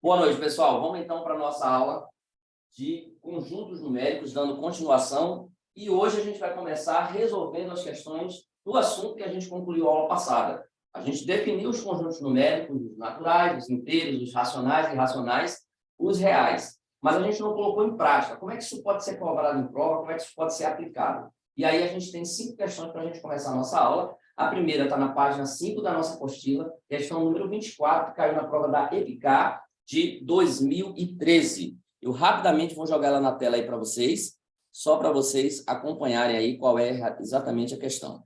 Boa noite, pessoal. Vamos então para a nossa aula de conjuntos numéricos, dando continuação. E hoje a gente vai começar resolvendo as questões do assunto que a gente concluiu a aula passada. A gente definiu os conjuntos numéricos, os naturais, os inteiros, os racionais, irracionais, os reais. Mas a gente não colocou em prática. Como é que isso pode ser cobrado em prova? Como é que isso pode ser aplicado? E aí a gente tem 5 questões para a gente começar a nossa aula. A primeira está na página 5 da nossa apostila, questão número 24, que caiu na prova da EPICAR, de 2013. Eu rapidamente vou jogar ela na tela aí para vocês, só para vocês acompanharem aí qual é exatamente a questão.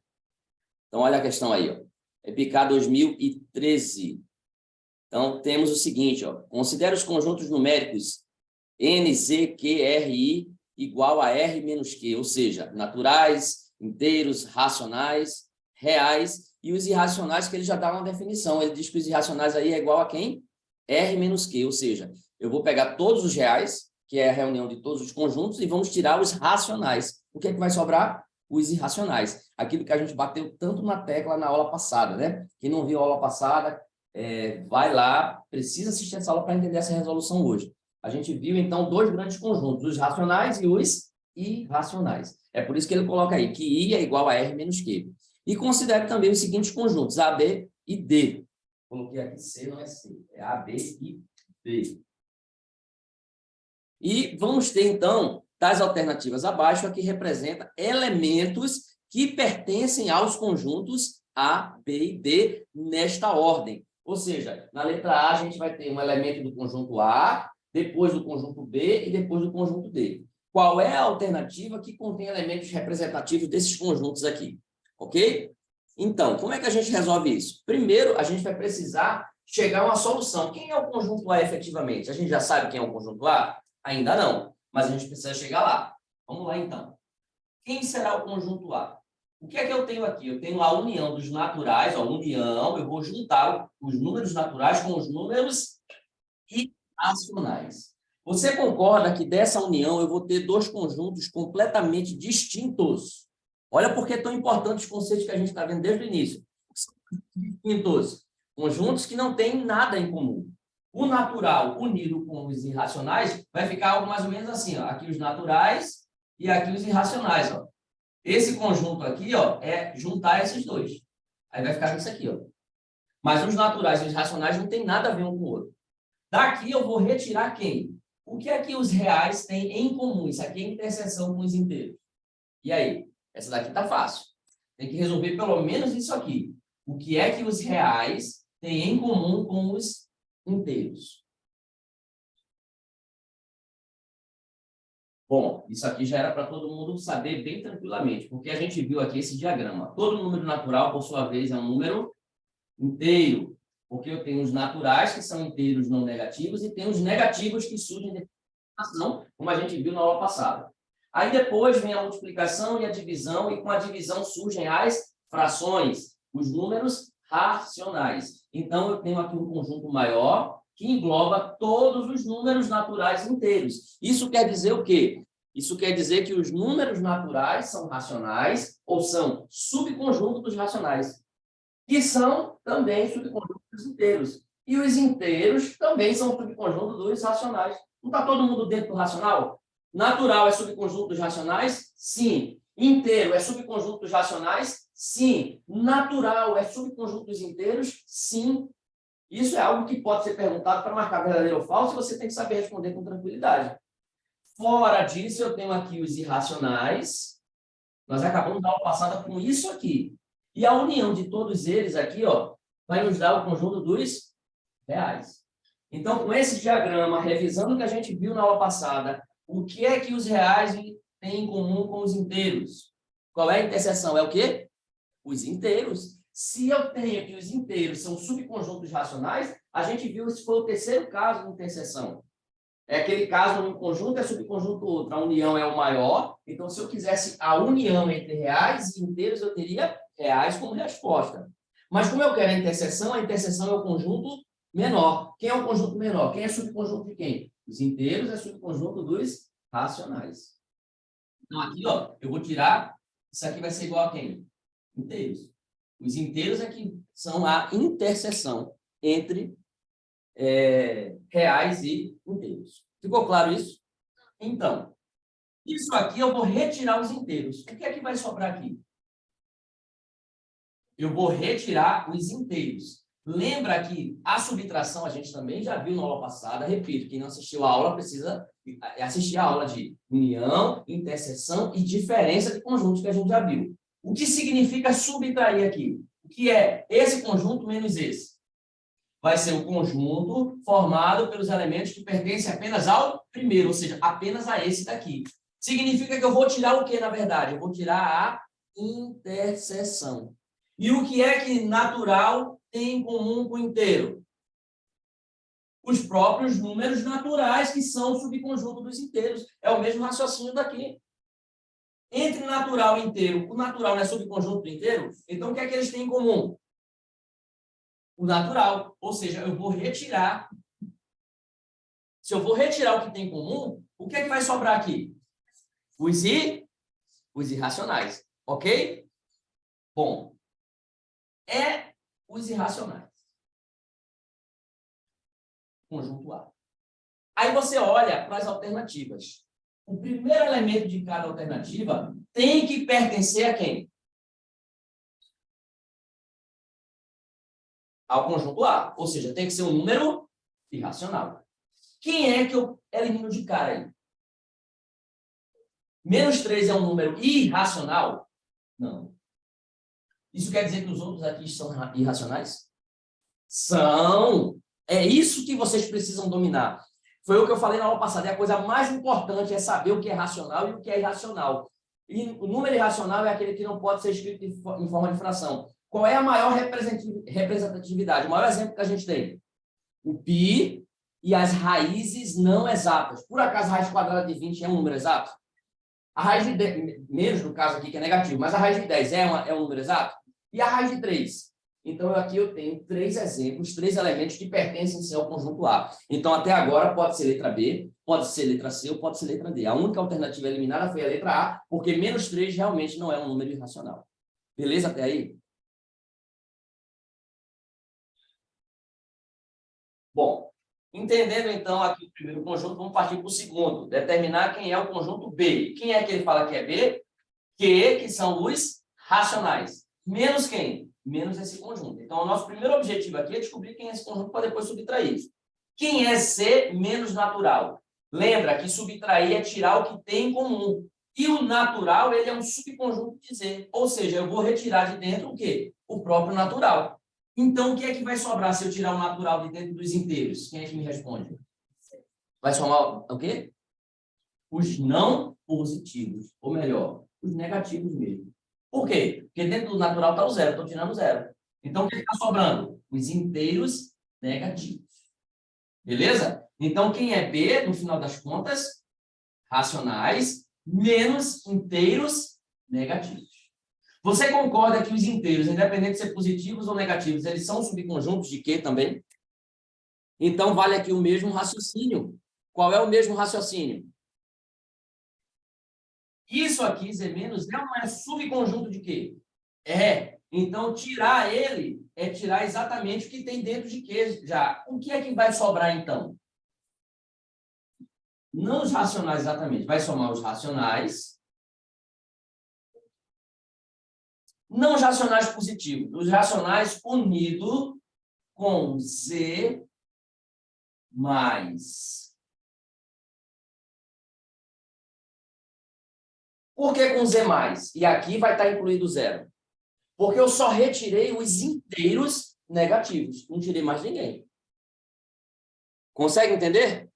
Então, olha a questão aí, ó. EPICAR 2013. Então, temos o seguinte, ó. Considere os conjuntos numéricos N, Z, Q, R, I igual a R menos Q, ou seja, naturais, inteiros, racionais, reais e os irracionais, que ele já dá uma definição. Ele diz que os irracionais aí é igual a quem? R menos Q, ou seja, eu vou pegar todos os reais, que é a reunião de todos os conjuntos, e vamos tirar os racionais. O que é que vai sobrar? Os irracionais. Aquilo que a gente bateu tanto na tecla na aula passada, né? Quem não viu a aula passada, vai lá, precisa assistir essa aula para entender essa resolução hoje. A gente viu, então, dois grandes conjuntos, os racionais e os irracionais. É por isso que ele coloca aí que I é igual a R menos Q. E considere também os seguintes conjuntos, A, B e D. Coloquei aqui C, não é C, é A, B e D. E vamos ter, então, das alternativas abaixo, aqui representa elementos que pertencem aos conjuntos A, B e D nesta ordem. Ou seja, na letra A, a gente vai ter um elemento do conjunto A, depois do conjunto B e depois do conjunto D. Qual é a alternativa que contém elementos representativos desses conjuntos aqui? Ok? Então, como é que a gente resolve isso? Primeiro, a gente vai precisar chegar a uma solução. Quem é o conjunto A efetivamente? A gente já sabe quem é o conjunto A? Ainda não, mas a gente precisa chegar lá. Vamos lá, então. Quem será o conjunto A? O que é que eu tenho aqui? Eu tenho a união dos naturais, a união, eu vou juntar os números naturais com os números irracionais. Você concorda que dessa união eu vou ter dois conjuntos completamente distintos? Olha por que é tão importante os conceitos que a gente está vendo desde o início. Distintos. Conjuntos que não têm nada em comum. O natural unido com os irracionais vai ficar algo mais ou menos assim, ó. Aqui os naturais e aqui os irracionais, ó. Esse conjunto aqui, ó, é juntar esses dois. Aí vai ficar isso aqui, ó. Mas os naturais e os irracionais não tem nada a ver um com o outro. Daqui eu vou retirar quem? O que é que os reais têm em comum? Isso aqui é interseção com os inteiros. E aí? Essa daqui tá fácil. Tem que resolver pelo menos isso aqui. O que é que os reais têm em comum com os inteiros? Bom, isso aqui já era para todo mundo saber bem tranquilamente, porque a gente viu aqui esse diagrama. Todo número natural, por sua vez, é um número inteiro, porque eu tenho os naturais, que são inteiros não negativos, e tenho os negativos que surgem de fração, como a gente viu na aula passada. Aí depois vem a multiplicação e a divisão, e com a divisão surgem as frações, os números racionais. Então, eu tenho aqui um conjunto maior que engloba todos os números naturais inteiros. Isso quer dizer o quê? Isso quer dizer que os números naturais são racionais ou são subconjuntos dos racionais, que são também subconjuntos dos inteiros. E os inteiros também são subconjuntos dos racionais. Não está todo mundo dentro do racional? Natural é subconjunto dos racionais? Sim. Inteiro é subconjunto dos racionais? Sim. Natural é subconjunto dos inteiros? Sim. Isso é algo que pode ser perguntado para marcar verdadeiro ou falso, e você tem que saber responder com tranquilidade. Fora disso, eu tenho aqui os irracionais. Nós acabamos da aula passada com isso aqui. E a união de todos eles aqui, ó, vai nos dar o conjunto dos reais. Então, com esse diagrama, revisando o que a gente viu na aula passada, o que é que os reais têm em comum com os inteiros? Qual é a interseção? É o quê? Os inteiros. Se eu tenho que os inteiros são subconjuntos racionais, a gente viu, esse foi o terceiro caso de interseção. É aquele caso onde um conjunto é subconjunto do outro, a união é o maior. Então, se eu quisesse a união entre reais e inteiros, eu teria reais como resposta. Mas como eu quero a interseção é o conjunto menor. Quem é o conjunto menor? Quem é subconjunto de quem? Os inteiros é subconjunto dos racionais. Então, aqui, ó, eu vou tirar, isso aqui vai ser igual a quem? Inteiros. Os inteiros é que são a interseção entre reais e inteiros. Ficou claro isso? Então, isso aqui eu vou retirar os inteiros. O que é que vai sobrar aqui? Eu vou retirar os inteiros. Lembra que a subtração a gente também já viu na aula passada. Repito, quem não assistiu a aula precisa assistir a aula de união, interseção e diferença de conjuntos que a gente já viu. O que significa subtrair aqui? O que é esse conjunto menos esse? Vai ser um conjunto formado pelos elementos que pertencem apenas ao primeiro, ou seja, apenas a esse daqui. Significa que eu vou tirar o que, na verdade? Eu vou tirar a interseção. E o que é que natural tem em comum com o inteiro? Os próprios números naturais, que são o subconjunto dos inteiros. É o mesmo raciocínio daqui. Entre natural e inteiro, o natural não é subconjunto do inteiro? Então, o que é que eles têm em comum? O natural. Ou seja, eu vou retirar. Se eu vou retirar o que tem em comum, o que é que vai sobrar aqui? Os irracionais. Ok? Bom. Os irracionais. Conjunto A. Aí você olha para as alternativas. O primeiro elemento de cada alternativa tem que pertencer a quem? Ao conjunto A. Ou seja, tem que ser um número irracional. Quem é que eu elimino de cara aí? Menos 3 é um número irracional? Não. Isso quer dizer que os outros aqui são irracionais? São. É isso que vocês precisam dominar. Foi o que eu falei na aula passada. E a coisa mais importante é saber o que é racional e o que é irracional. E o número irracional é aquele que não pode ser escrito em forma de fração. Qual é a maior representatividade? O maior exemplo que a gente tem? O π e as raízes não exatas. Por acaso, a raiz quadrada de 20 é um número exato? A raiz de 10, menos no caso aqui, que é negativo, mas a raiz de 10 é um número exato? E a raiz de 3? Então, aqui eu tenho 3 exemplos, 3 elementos que pertencem sim, ao conjunto A. Então, até agora, pode ser letra B, pode ser letra C ou pode ser letra D. A única alternativa eliminada foi a letra A, porque menos 3 realmente não é um número irracional. Beleza até aí? Bom, entendendo então aqui o primeiro conjunto, vamos partir para o segundo. Determinar quem é o conjunto B. Quem é que ele fala que é B? Que são os racionais. Menos quem? Menos esse conjunto. Então, o nosso primeiro objetivo aqui é descobrir quem é esse conjunto para depois subtrair. Quem é C menos natural? Lembra que subtrair é tirar o que tem em comum. E o natural, ele é um subconjunto de Z. Ou seja, eu vou retirar de dentro o quê? O próprio natural. Então, o que é que vai sobrar se eu tirar o natural de dentro dos inteiros? Quem é que me responde? Vai somar o quê? Os não positivos. Ou melhor, os negativos mesmo. Por quê? Porque dentro do natural está o zero, estou tirando zero. Então, o que está sobrando? Os inteiros negativos. Beleza? Então, quem é B, no final das contas? Racionais menos inteiros negativos. Você concorda que os inteiros, independente de ser positivos ou negativos, eles são subconjuntos de quê também? Então, vale aqui o mesmo raciocínio. Qual é o mesmo raciocínio? Isso aqui, Z menos, não é subconjunto de quê? Então, tirar ele é tirar exatamente o que tem dentro de quê já. O que é que vai sobrar, então? Não os racionais exatamente. Vai somar os racionais. Não os racionais positivos. Os racionais unidos com Z mais. Por que com Z mais? E aqui vai estar incluído zero. Porque eu só retirei os inteiros negativos. Não tirei mais ninguém. Consegue entender?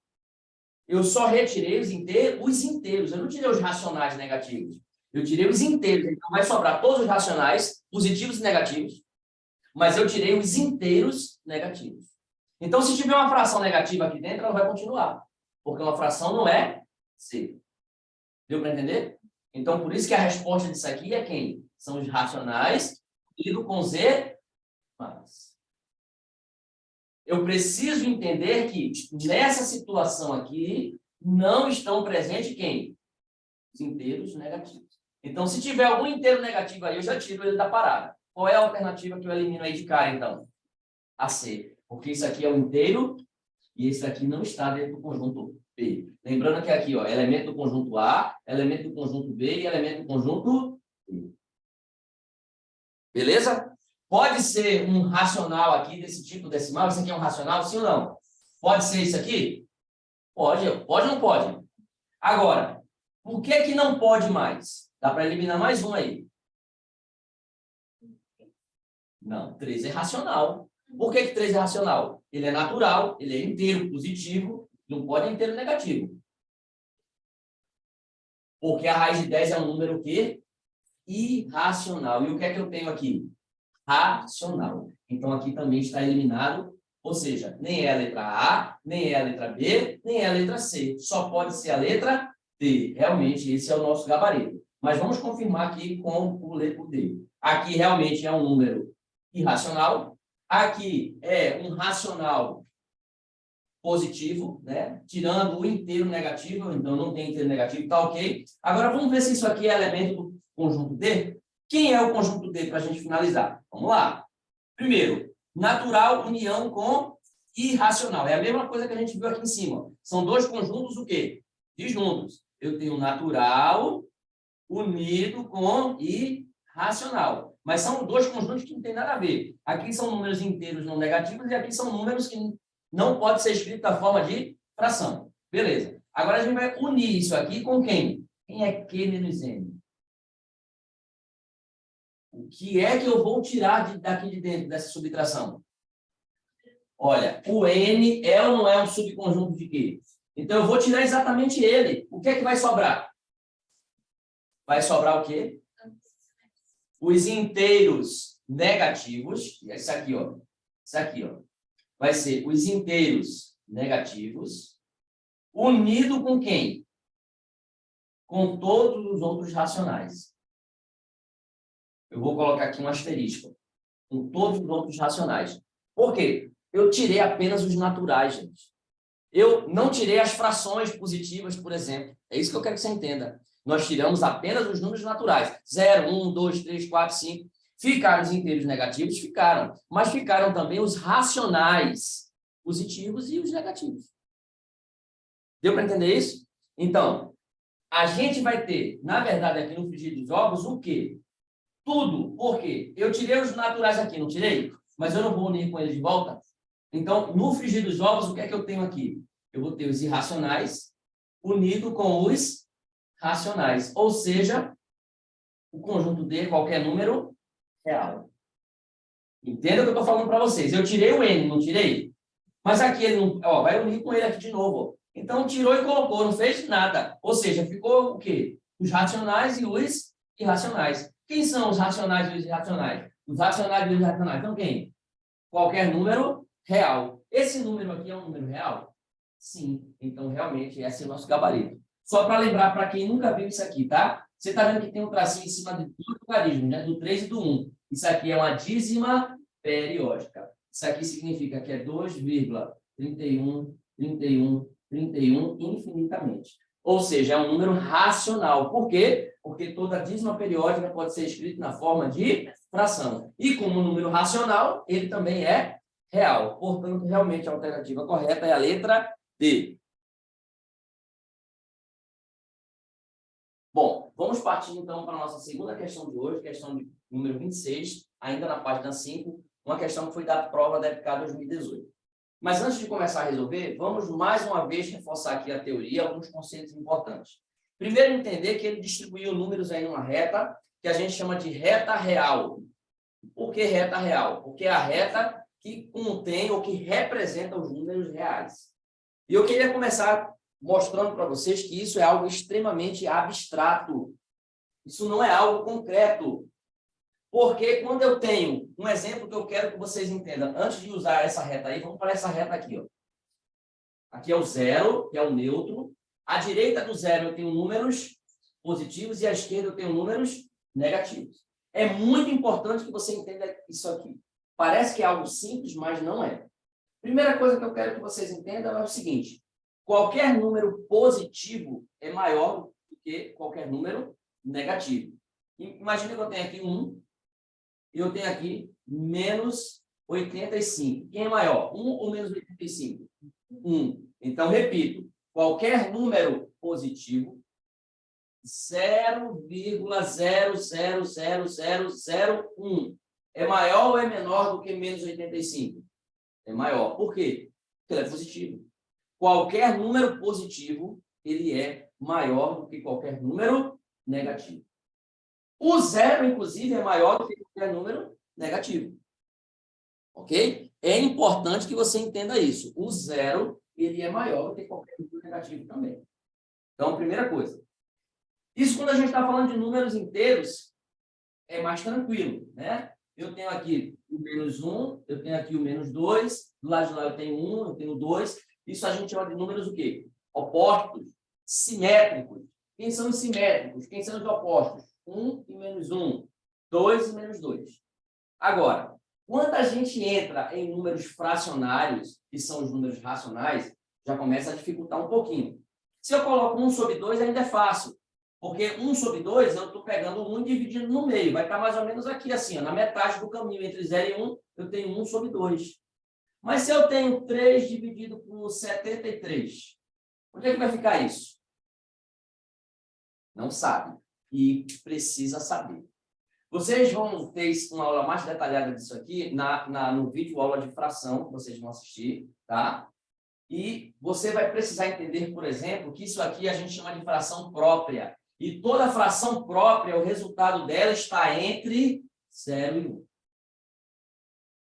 Eu só retirei os inteiros. Eu não tirei os racionais negativos. Eu tirei os inteiros. Então, vai sobrar todos os racionais, positivos e negativos. Mas eu tirei os inteiros negativos. Então, se tiver uma fração negativa aqui dentro, ela vai continuar. Porque uma fração não é C. Deu para entender? Então, por isso que a resposta disso aqui é quem? São os racionais unido com Z mais. Eu preciso entender que nessa situação aqui não estão presentes quem? Os inteiros negativos. Então, se tiver algum inteiro negativo aí, eu já tiro ele da parada. Qual é a alternativa que eu elimino aí de cara, então? A C. Porque isso aqui é um inteiro E esse aqui não está dentro do conjunto B. Lembrando que aqui, ó, elemento do conjunto A, elemento do conjunto B e elemento do conjunto B. Beleza? Pode ser um racional aqui desse tipo decimal? Isso aqui é um racional, sim ou não? Pode ser isso aqui? Pode. Pode ou não pode? Agora, por que não pode mais? Dá para eliminar mais um aí. Não, 3 é racional. Por que 3 é racional? Ele é natural, ele é inteiro positivo, não pode inteiro negativo. Porque a raiz de 10 é um número o quê? Irracional. E o que é que eu tenho aqui? Racional. Então, aqui também está eliminado, ou seja, nem é a letra A, nem é a letra B, nem é a letra C. Só pode ser a letra D. Realmente, esse é o nosso gabarito. Mas vamos confirmar aqui com o letra D. Aqui realmente é um número irracional. Aqui é um racional positivo, né? Tirando o inteiro negativo, então não tem inteiro negativo, tá ok? Agora vamos ver se isso aqui é elemento do conjunto D. Quem é o conjunto D para a gente finalizar? Vamos lá. Primeiro, natural união com irracional. É a mesma coisa que a gente viu aqui em cima. São dois conjuntos o quê? Disjuntos. Eu tenho natural unido com irracional. Mas são dois conjuntos que não tem nada a ver. Aqui são números inteiros não negativos e aqui são números que não pode ser escrito da forma de fração. Beleza. Agora a gente vai unir isso aqui com quem? Quem é Q menos N? O que é que eu vou tirar daqui de dentro dessa subtração? Olha, o N é ou não é um subconjunto de quê? Então eu vou tirar exatamente ele. O que é que vai sobrar? Vai sobrar o quê? Os inteiros negativos, isso aqui, ó. Isso aqui, ó. Vai ser os inteiros negativos unido com quem? Com todos os outros racionais. Eu vou colocar aqui um asterisco. Com todos os outros racionais. Por quê? Eu tirei apenas os naturais, gente. Eu não tirei as frações positivas, por exemplo. É isso que eu quero que você entenda. Nós tiramos apenas os números naturais. 0, 1, 2, 3, 4, 5. Ficaram os inteiros negativos? Ficaram. Mas ficaram também os racionais positivos e os negativos. Deu para entender isso? Então, a gente vai ter, na verdade, aqui no frigir dos ovos, o quê? Tudo. Por quê? Eu tirei os naturais aqui, não tirei? Mas eu não vou unir com eles de volta. Então, no frigir dos ovos, o que é que eu tenho aqui? Eu vou ter os irracionais unido com os racionais. Ou seja, o conjunto D, qualquer número, real. Entenda o que eu estou falando para vocês. Eu tirei o N, não tirei? Mas aqui ele não... Ó, vai unir com ele aqui de novo. Então, tirou e colocou, não fez nada. Ou seja, ficou o quê? Os racionais e os irracionais. Quem são os racionais e os irracionais? Os racionais e os irracionais. Então, quem? Qualquer número real. Esse número aqui é um número real? Sim. Então, realmente, esse é o nosso gabarito. Só para lembrar, para quem nunca viu isso aqui, tá? Você está vendo que tem um tracinho em cima de dois logaritmos, né? Do 3 e do 1. Isso aqui é uma dízima periódica. Isso aqui significa que é 2,31, 31, 31 infinitamente. Ou seja, é um número racional. Por quê? Porque toda dízima periódica pode ser escrita na forma de fração. E como número racional, ele também é real. Portanto, realmente a alternativa correta é a letra D. Bom, vamos partir então para a nossa segunda questão de hoje, questão de número 26, ainda na página 5, uma questão que foi da prova da EPK 2018. Mas antes de começar a resolver, vamos mais uma vez reforçar aqui a teoria, alguns conceitos importantes. Primeiro, entender que ele distribuiu números aí numa reta, que a gente chama de reta real. Por que reta real? Porque é a reta que contém ou que representa os números reais. E eu queria começar mostrando para vocês que isso é algo extremamente abstrato. Isso não é algo concreto. Porque quando eu tenho um exemplo que eu quero que vocês entendam, antes de usar essa reta aí, vamos para essa reta aqui. Ó. Aqui é o zero, que é o neutro. À direita do zero eu tenho números positivos e à esquerda eu tenho números negativos. É muito importante que você entenda isso aqui. Parece que é algo simples, mas não é. Primeira coisa que eu quero que vocês entendam é o seguinte. Qualquer número positivo é maior do que qualquer número negativo. Imagina que eu tenho aqui 1 e eu tenho aqui menos 85. Quem é maior? 1 ou menos 85? 1. Então, repito, qualquer número positivo, 0,000001 é maior ou é menor do que menos 85? É maior. Por quê? Porque ele é positivo. Qualquer número positivo, ele é maior do que qualquer número negativo. O zero, inclusive, é maior do que qualquer número negativo. Ok? É importante que você entenda isso. O zero, ele é maior do que qualquer número negativo também. Então, primeira coisa. Isso, quando a gente está falando de números inteiros, é mais tranquilo, né? Eu tenho aqui o menos 1, eu tenho aqui o menos 2, do lado de lá eu tenho 1, eu tenho 2. Isso a gente chama de números o quê? Opostos, simétricos. Quem são os simétricos? Quem são os opostos? 1 e menos 1, 2 e menos 2. Agora, quando a gente entra em números fracionários, que são os números racionais, já começa a dificultar um pouquinho. Se eu coloco 1 sobre 2, ainda é fácil. Porque 1 sobre 2, eu estou pegando 1 e dividindo no meio. Vai estar mais ou menos aqui, assim, ó, na metade do caminho, entre 0 e 1, eu tenho 1 sobre 2. Mas se eu tenho 3 dividido por 73, onde é que vai ficar isso? Não sabe. E precisa saber. Vocês vão ter uma aula mais detalhada disso aqui no vídeo aula de fração, que vocês vão assistir, tá? E você vai precisar entender, por exemplo, que isso aqui a gente chama de fração própria. E toda fração própria, o resultado dela está entre 0 e 1.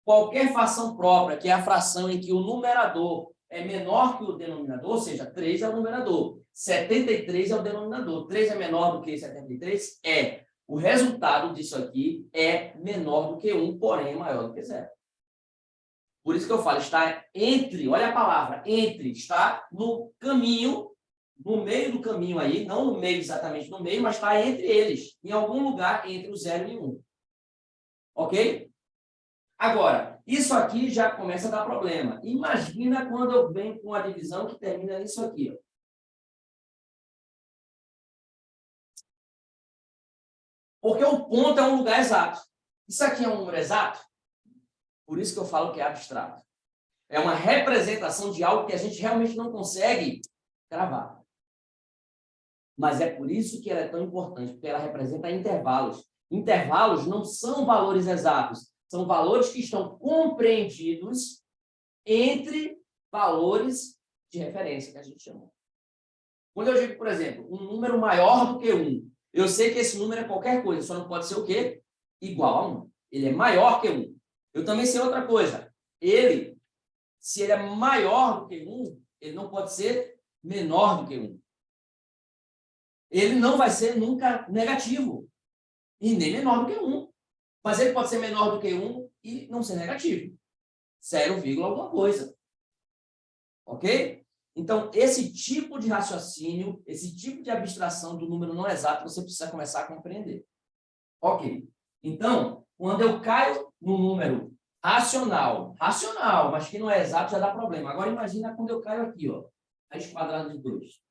Qualquer fração própria, que é a fração em que o numerador é menor que o denominador, ou seja, 3 é o numerador, 73 é o denominador, 3 é menor do que 73? É. O resultado disso aqui é menor do que 1, porém é maior do que 0. Por isso que eu falo, está entre, olha a palavra, entre, está no caminho, no meio do caminho aí, não no meio exatamente no meio, mas está entre eles, em algum lugar entre o 0 e 1. Ok? Agora, isso aqui já começa a dar problema. Imagina quando eu venho com a divisão que termina nisso aqui, ó. Porque o ponto é um lugar exato. Isso aqui é um número exato? Por isso que eu falo que é abstrato. É uma representação de algo que a gente realmente não consegue gravar. Mas é por isso que ela é tão importante, porque ela representa intervalos. Intervalos não são valores exatos, são valores que estão compreendidos entre valores de referência, que a gente chama. Quando eu digo, por exemplo, um número maior do que 1, eu sei que esse número é qualquer coisa, só não pode ser o quê? Igual a 1. Ele é maior que 1. Eu também sei outra coisa. Se ele é maior do que 1, ele não pode ser menor do que 1. Ele não vai ser nunca negativo. E nem menor do que 1. Mas ele pode ser menor do que 1 e não ser negativo. 0, alguma coisa. Ok? Então, esse tipo de raciocínio, esse tipo de abstração do número não exato, você precisa começar a compreender. Ok. Então, quando eu caio no número racional, mas que não é exato, já dá problema. Agora, imagina quando eu caio aqui, ó, raiz quadrada de 2.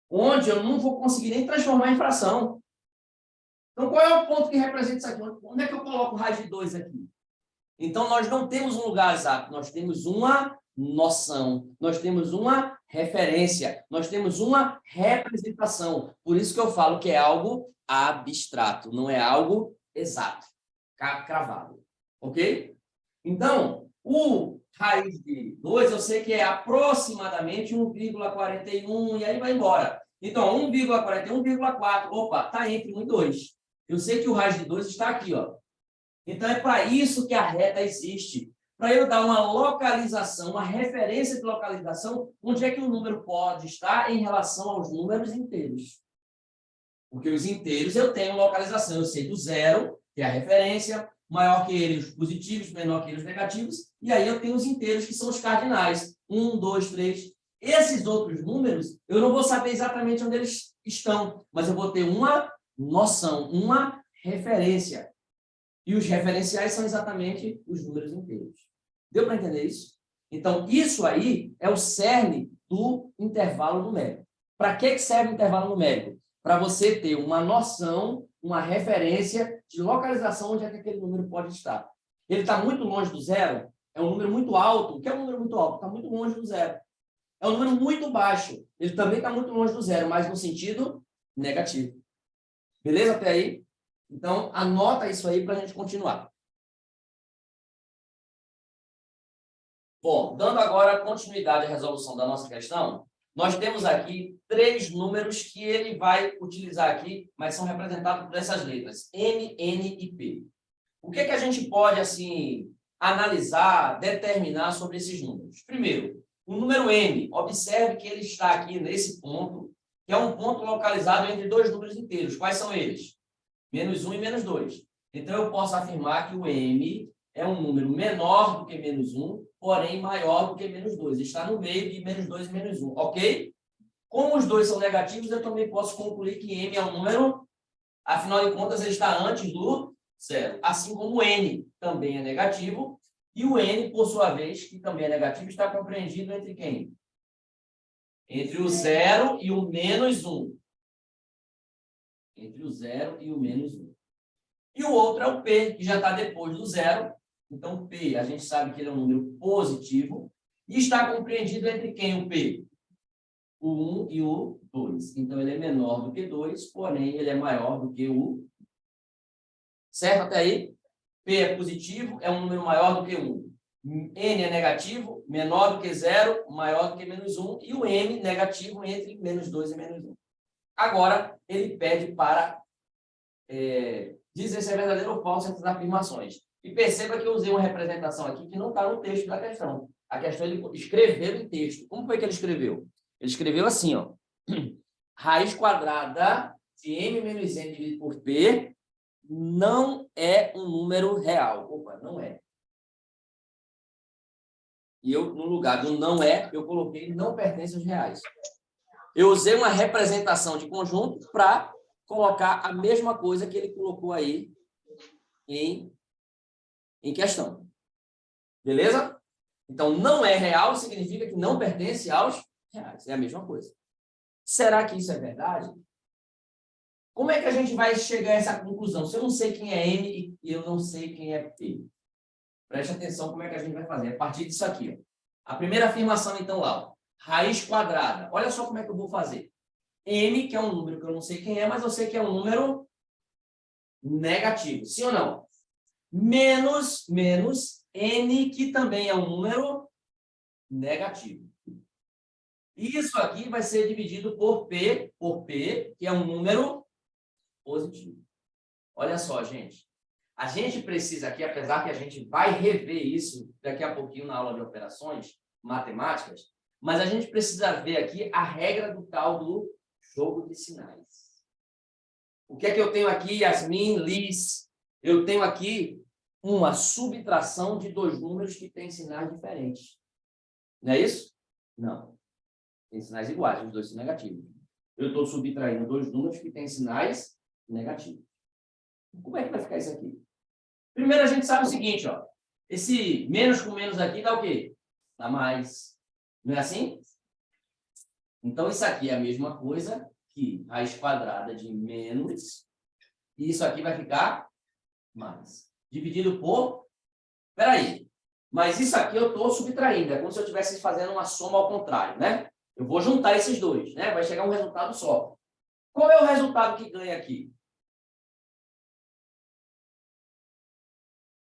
Onde eu não vou conseguir nem transformar em fração. Então, qual é o ponto que representa isso aqui? Onde é que eu coloco raiz de 2 aqui? Então, nós não temos um lugar exato, nós temos uma noção, nós temos uma referência, nós temos uma representação. Por isso que eu falo que é algo abstrato, não é algo exato, cravado. Ok? Então, o raiz de 2, eu sei que é aproximadamente 1,41, e aí vai embora. Então, 1,41, 1,4. Opa, está entre 1 e 2. Eu sei que o raiz de 2 está aqui, ó. Então, é para isso que a reta existe. Para eu dar uma localização, uma referência de localização, onde é que o número pode estar em relação aos números inteiros. Porque os inteiros eu tenho localização. Eu sei do 0, que é a referência, maior que ele os positivos, menor que ele os negativos, e aí eu tenho os inteiros, que são os cardinais. 1, 2, 3. Esses outros números, eu não vou saber exatamente onde eles estão, mas eu vou ter uma noção, uma referência. E os referenciais são exatamente os números inteiros. Deu para entender isso? Então, isso aí é o cerne do intervalo numérico. Para que serve o intervalo numérico? Para você ter uma noção, uma referência de localização onde é que aquele número pode estar. Ele está muito longe do 0? é um número muito alto. O que é um número muito alto? Está muito longe do zero. É um número muito baixo. Ele também está muito longe do zero, mas no sentido negativo. Beleza até aí? Então, anota isso aí para a gente continuar. Bom, dando agora continuidade à resolução da nossa questão, nós temos aqui 3 números que ele vai utilizar aqui, mas são representados por essas letras, M, N e P. O que é que a gente pode, assim, analisar, determinar sobre esses números? Primeiro, o número M, observe que ele está aqui nesse ponto, que é um ponto localizado entre 2 números inteiros. Quais são eles? -1 e -2. Então, eu posso afirmar que o M é um número menor do que -1, porém maior do que -2. Está no meio de -2 e -1, ok? Como os dois são negativos, eu também posso concluir que M é um número, afinal de contas, ele está antes do zero. Assim como o N também é negativo, e o N, por sua vez, que também é negativo, está compreendido entre quem? Entre o 0 e o -1. Entre o 0 e o -1. E o outro é o P, que já está depois do zero. Então, P, a gente sabe que ele é um número positivo. E está compreendido entre quem o P? O 1 e o 2. Então, ele é menor do que 2, porém, ele é maior do que o... Certo até aí? P é positivo, é um número maior do que 1. N é negativo, menor do que 0, maior do que -1. E o M, negativo, entre -2 e -1. Agora, ele pede para dizer se é verdadeiro ou falso essas afirmações. E perceba que eu usei uma representação aqui que não está no texto da questão. A questão ele escreveu em texto. Como foi que ele escreveu? Ele escreveu assim, ó. Raiz quadrada de m menos n dividido por p não é um número real. Opa, não é. E eu, no lugar do não é, eu coloquei não pertence aos reais. Eu usei uma representação de conjunto para colocar a mesma coisa que ele colocou aí em questão. Beleza? Então, não é real significa que não pertence aos reais. É a mesma coisa. Será que isso é verdade? Como é que a gente vai chegar a essa conclusão? Se eu não sei quem é M e eu não sei quem é P. Preste atenção como é que a gente vai fazer. A partir disso aqui. Ó. A primeira afirmação, então, lá. Ó. Raiz quadrada. Olha só como é que eu vou fazer. M, que é um número que eu não sei quem é, mas eu sei que é um número negativo. Sim ou não? Menos N, que também é um número negativo. Isso aqui vai ser dividido por P, que é um número positivo. Olha só, gente. A gente precisa aqui, apesar que a gente vai rever isso daqui a pouquinho na aula de operações matemáticas, mas a gente precisa ver aqui a regra do tal do jogo de sinais. O que é que eu tenho aqui, Yasmin, Liz? Eu tenho aqui uma subtração de 2 números que têm sinais diferentes. Não é isso? Não. Tem sinais iguais, os dois são negativos. Eu estou subtraindo 2 números que têm sinais negativos. Como é que vai ficar isso aqui? Primeiro, a gente sabe o seguinte, ó. Esse menos com menos aqui dá o quê? Dá mais. Não é assim? Então, isso aqui é a mesma coisa que raiz quadrada de menos. E isso aqui vai ficar mais. Dividido por... Espera aí. Mas isso aqui eu estou subtraindo. É como se eu estivesse fazendo uma soma ao contrário, né? Eu vou juntar esses dois, né? Vai chegar um resultado só. Qual é o resultado que ganha aqui?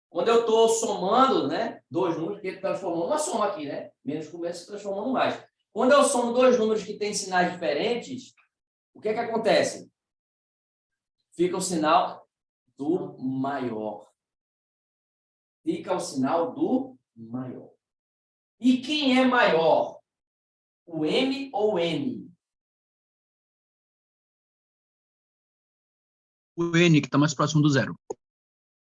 Quando eu estou somando, né? 2 números, que ele transformou uma soma aqui, né? Menos com menos se transformando mais. Quando eu somo 2 números que têm sinais diferentes, o que é que acontece? Fica o sinal do maior. Fica o sinal do maior. E quem é maior? O M ou o N? O N, que está mais próximo do zero.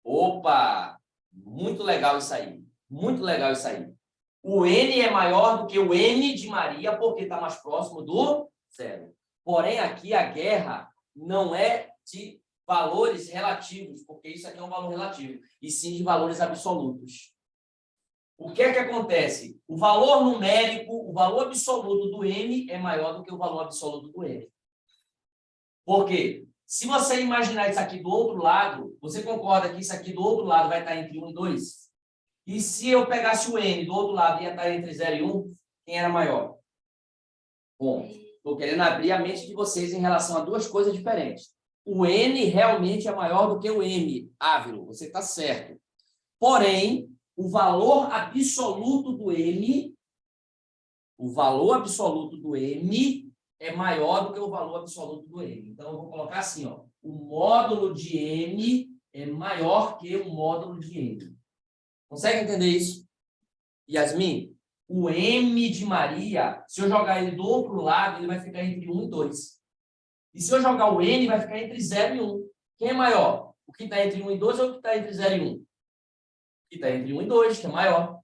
Opa! Muito legal isso aí. Muito legal isso aí. O N é maior do que o M de Maria, porque está mais próximo do zero. Porém, aqui a guerra não é de valores relativos, porque isso aqui é um valor relativo, e sim de valores absolutos. O que é que acontece? O valor numérico, o valor absoluto do M é maior do que o valor absoluto do M. Por quê? Se você imaginar isso aqui do outro lado, você concorda que isso aqui do outro lado vai estar entre 1 e 2? E se eu pegasse o n do outro lado, ia estar entre 0 e 1, quem era maior? Bom, estou querendo abrir a mente de vocês em relação a duas coisas diferentes. O n realmente é maior do que o m, Ávilo, você está certo. Porém, o valor absoluto do m é maior do que o valor absoluto do n. Então, eu vou colocar assim, ó, o módulo de m é maior que o módulo de n. Consegue entender isso? Yasmin, o m de Maria, se eu jogar ele do outro lado, ele vai ficar entre 1 e 2. E se eu jogar o n, vai ficar entre 0 e 1. Quem é maior? O que está entre 1 e 2 ou o que está entre 0 e 1? O que está entre 1 e 2, que é maior.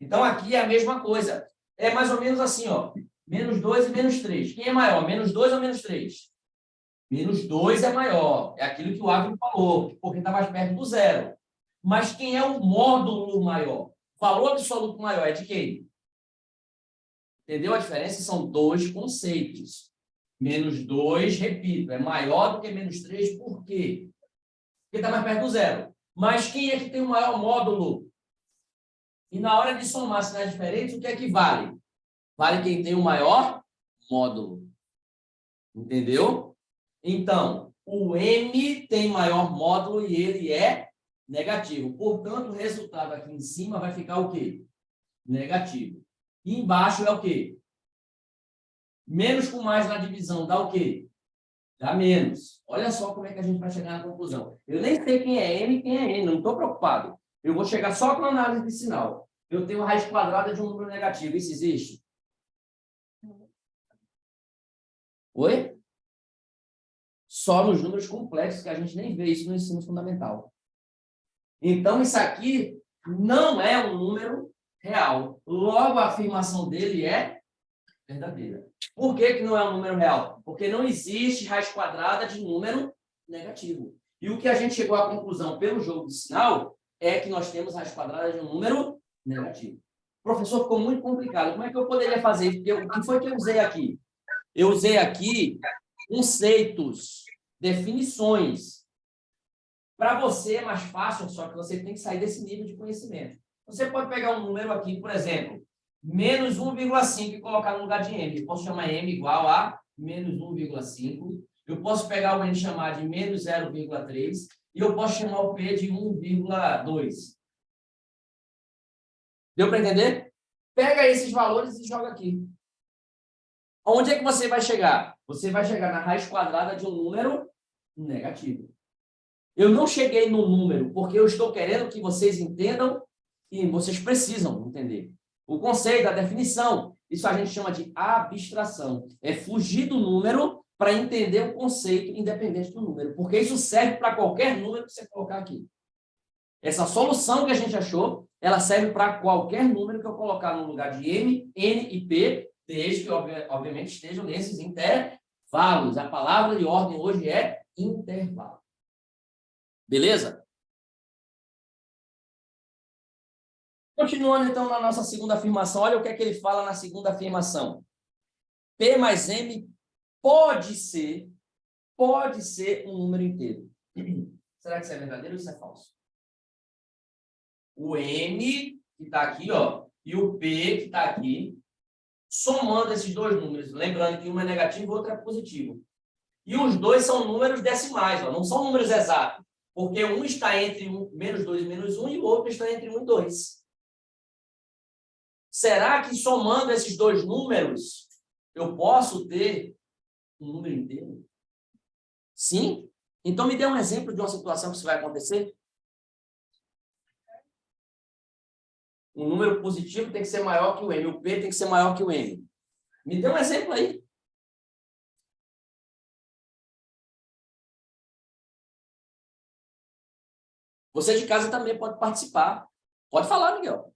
Então, aqui é a mesma coisa. É mais ou menos assim, ó. Menos 2 e menos 3. Quem é maior? Menos 2 ou menos 3? Menos 2 é maior. É aquilo que o Ávilo falou, porque está mais perto do zero. Mas quem é o módulo maior? O valor absoluto maior é de quem? Entendeu a diferença? São dois conceitos. Menos 2, repito, é maior do que menos 3, por quê? Porque está mais perto do zero. Mas quem é que tem o maior módulo? E na hora de somar sinais diferentes, o que é que vale? Vale quem tem o maior módulo. Entendeu? Então, o m tem maior módulo e ele é negativo. Portanto, o resultado aqui em cima vai ficar o quê? Negativo. E embaixo é o quê? Menos com mais na divisão dá o quê? Dá menos. Olha só como é que a gente vai chegar na conclusão. Eu nem sei quem é m e quem é n, não estou preocupado. Eu vou chegar só com a análise de sinal. Eu tenho a raiz quadrada de um número negativo. Isso existe? Oi? Só nos números complexos, que a gente nem vê isso no ensino fundamental. Então, isso aqui não é um número real. Logo, a afirmação dele é verdadeira. Por que não é um número real? Porque não existe raiz quadrada de número negativo. E o que a gente chegou à conclusão pelo jogo de sinal é que nós temos raiz quadrada de um número negativo. Professor, ficou muito complicado. Como é que eu poderia fazer isso? O que foi que eu usei aqui? Eu usei aqui conceitos, definições. Para você é mais fácil, só que você tem que sair desse nível de conhecimento. Você pode pegar um número aqui, por exemplo, menos 1,5 e colocar no lugar de m. Eu posso chamar m igual a menos 1,5. Eu posso pegar o n e chamar de menos 0,3. E eu posso chamar o p de 1,2. Deu para entender? Pega esses valores e joga aqui. Onde é que você vai chegar? Você vai chegar na raiz quadrada de um número negativo. Eu não cheguei no número porque eu estou querendo que vocês entendam e vocês precisam entender. O conceito, a definição, isso a gente chama de abstração. É fugir do número para entender o conceito independente do número, porque isso serve para qualquer número que você colocar aqui. Essa solução que a gente achou, ela serve para qualquer número que eu colocar no lugar de m, n e p, desde que, obviamente, estejam nesses intervalos. A palavra de ordem hoje é intervalo. Beleza? Continuando, então, na nossa segunda afirmação, olha o que é que ele fala na segunda afirmação. P mais M pode ser um número inteiro. Será que isso é verdadeiro ou isso é falso? O M, que está aqui, ó, e o P, que está aqui, somando esses dois números, lembrando que um é negativo e o outro é positivo. E os dois são números decimais, ó, não são números exatos, porque um está entre menos 2 e menos 1 e o outro está entre 1 e 2. Será que somando esses dois números, eu posso ter um número inteiro? Sim? Então, me dê um exemplo de uma situação que isso vai acontecer. Um número positivo tem que ser maior que o M. O P tem que ser maior que o M. Me dê um exemplo aí. Você de casa também pode participar. Pode falar, Miguel.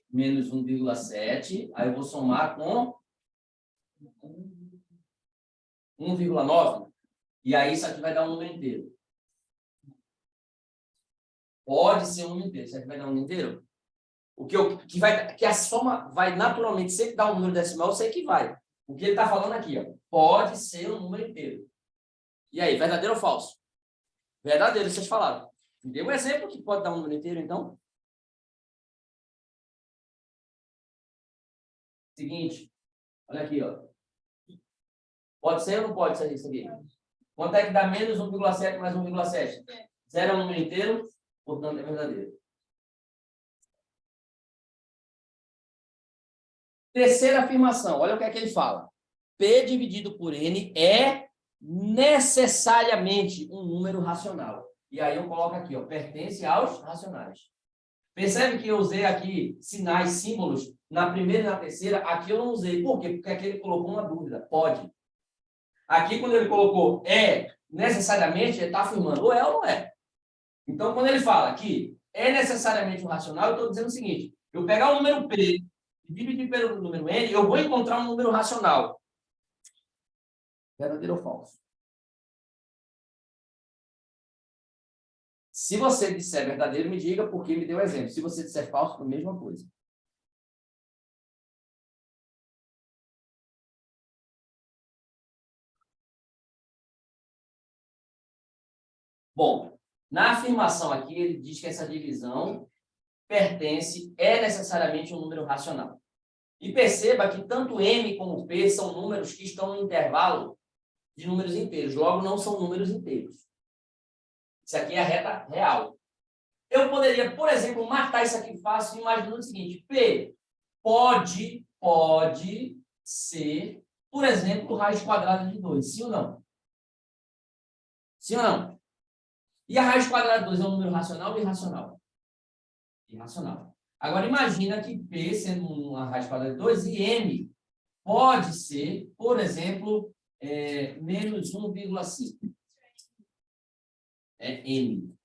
Menos 1,7. Aí eu vou somar com 1,9. E aí isso aqui vai dar um número inteiro. Pode ser um número inteiro. Isso aqui vai dar um número inteiro? Que a soma vai naturalmente sempre dar um número decimal, eu sei que vai. O que ele está falando aqui, ó, pode ser um número inteiro. E aí, verdadeiro ou falso? Verdadeiro, vocês falaram. Dê um exemplo que pode dar um número inteiro, então. Seguinte, olha aqui, ó. Pode ser ou não pode ser isso aqui? Quanto é que dá menos 1,7 mais 1,7? 0 é um número inteiro, portanto é verdadeiro. Terceira afirmação, olha o que é que ele fala. P dividido por N é necessariamente um número racional. E aí eu coloco aqui, ó, pertence aos racionais. Percebe que eu usei aqui sinais, símbolos, na primeira e na terceira? Aqui eu não usei. Por quê? Porque aqui ele colocou uma dúvida. Pode. Aqui, quando ele colocou necessariamente, ele está afirmando ou é ou não é. Então, quando ele fala que é necessariamente um racional, eu estou dizendo o seguinte, eu pegar o número P e dividir pelo número N, eu vou encontrar um número racional. Verdadeiro ou falso? Se você disser verdadeiro, me diga porque me deu exemplo. Se você disser falso, a mesma coisa. Bom, na afirmação aqui, ele diz que essa divisão é necessariamente um número racional. E perceba que tanto M como P são números que estão no intervalo de números inteiros. Logo, não são números inteiros. Isso aqui é a reta real. Eu poderia, por exemplo, matar isso aqui fácil imaginando o seguinte. P pode ser, por exemplo, raiz quadrada de 2. Sim ou não? Sim ou não? E a raiz quadrada de 2 é um número racional ou irracional? Irracional. Agora, imagina que P, sendo uma raiz quadrada de 2, e M pode ser, por exemplo, menos 1,5. É M.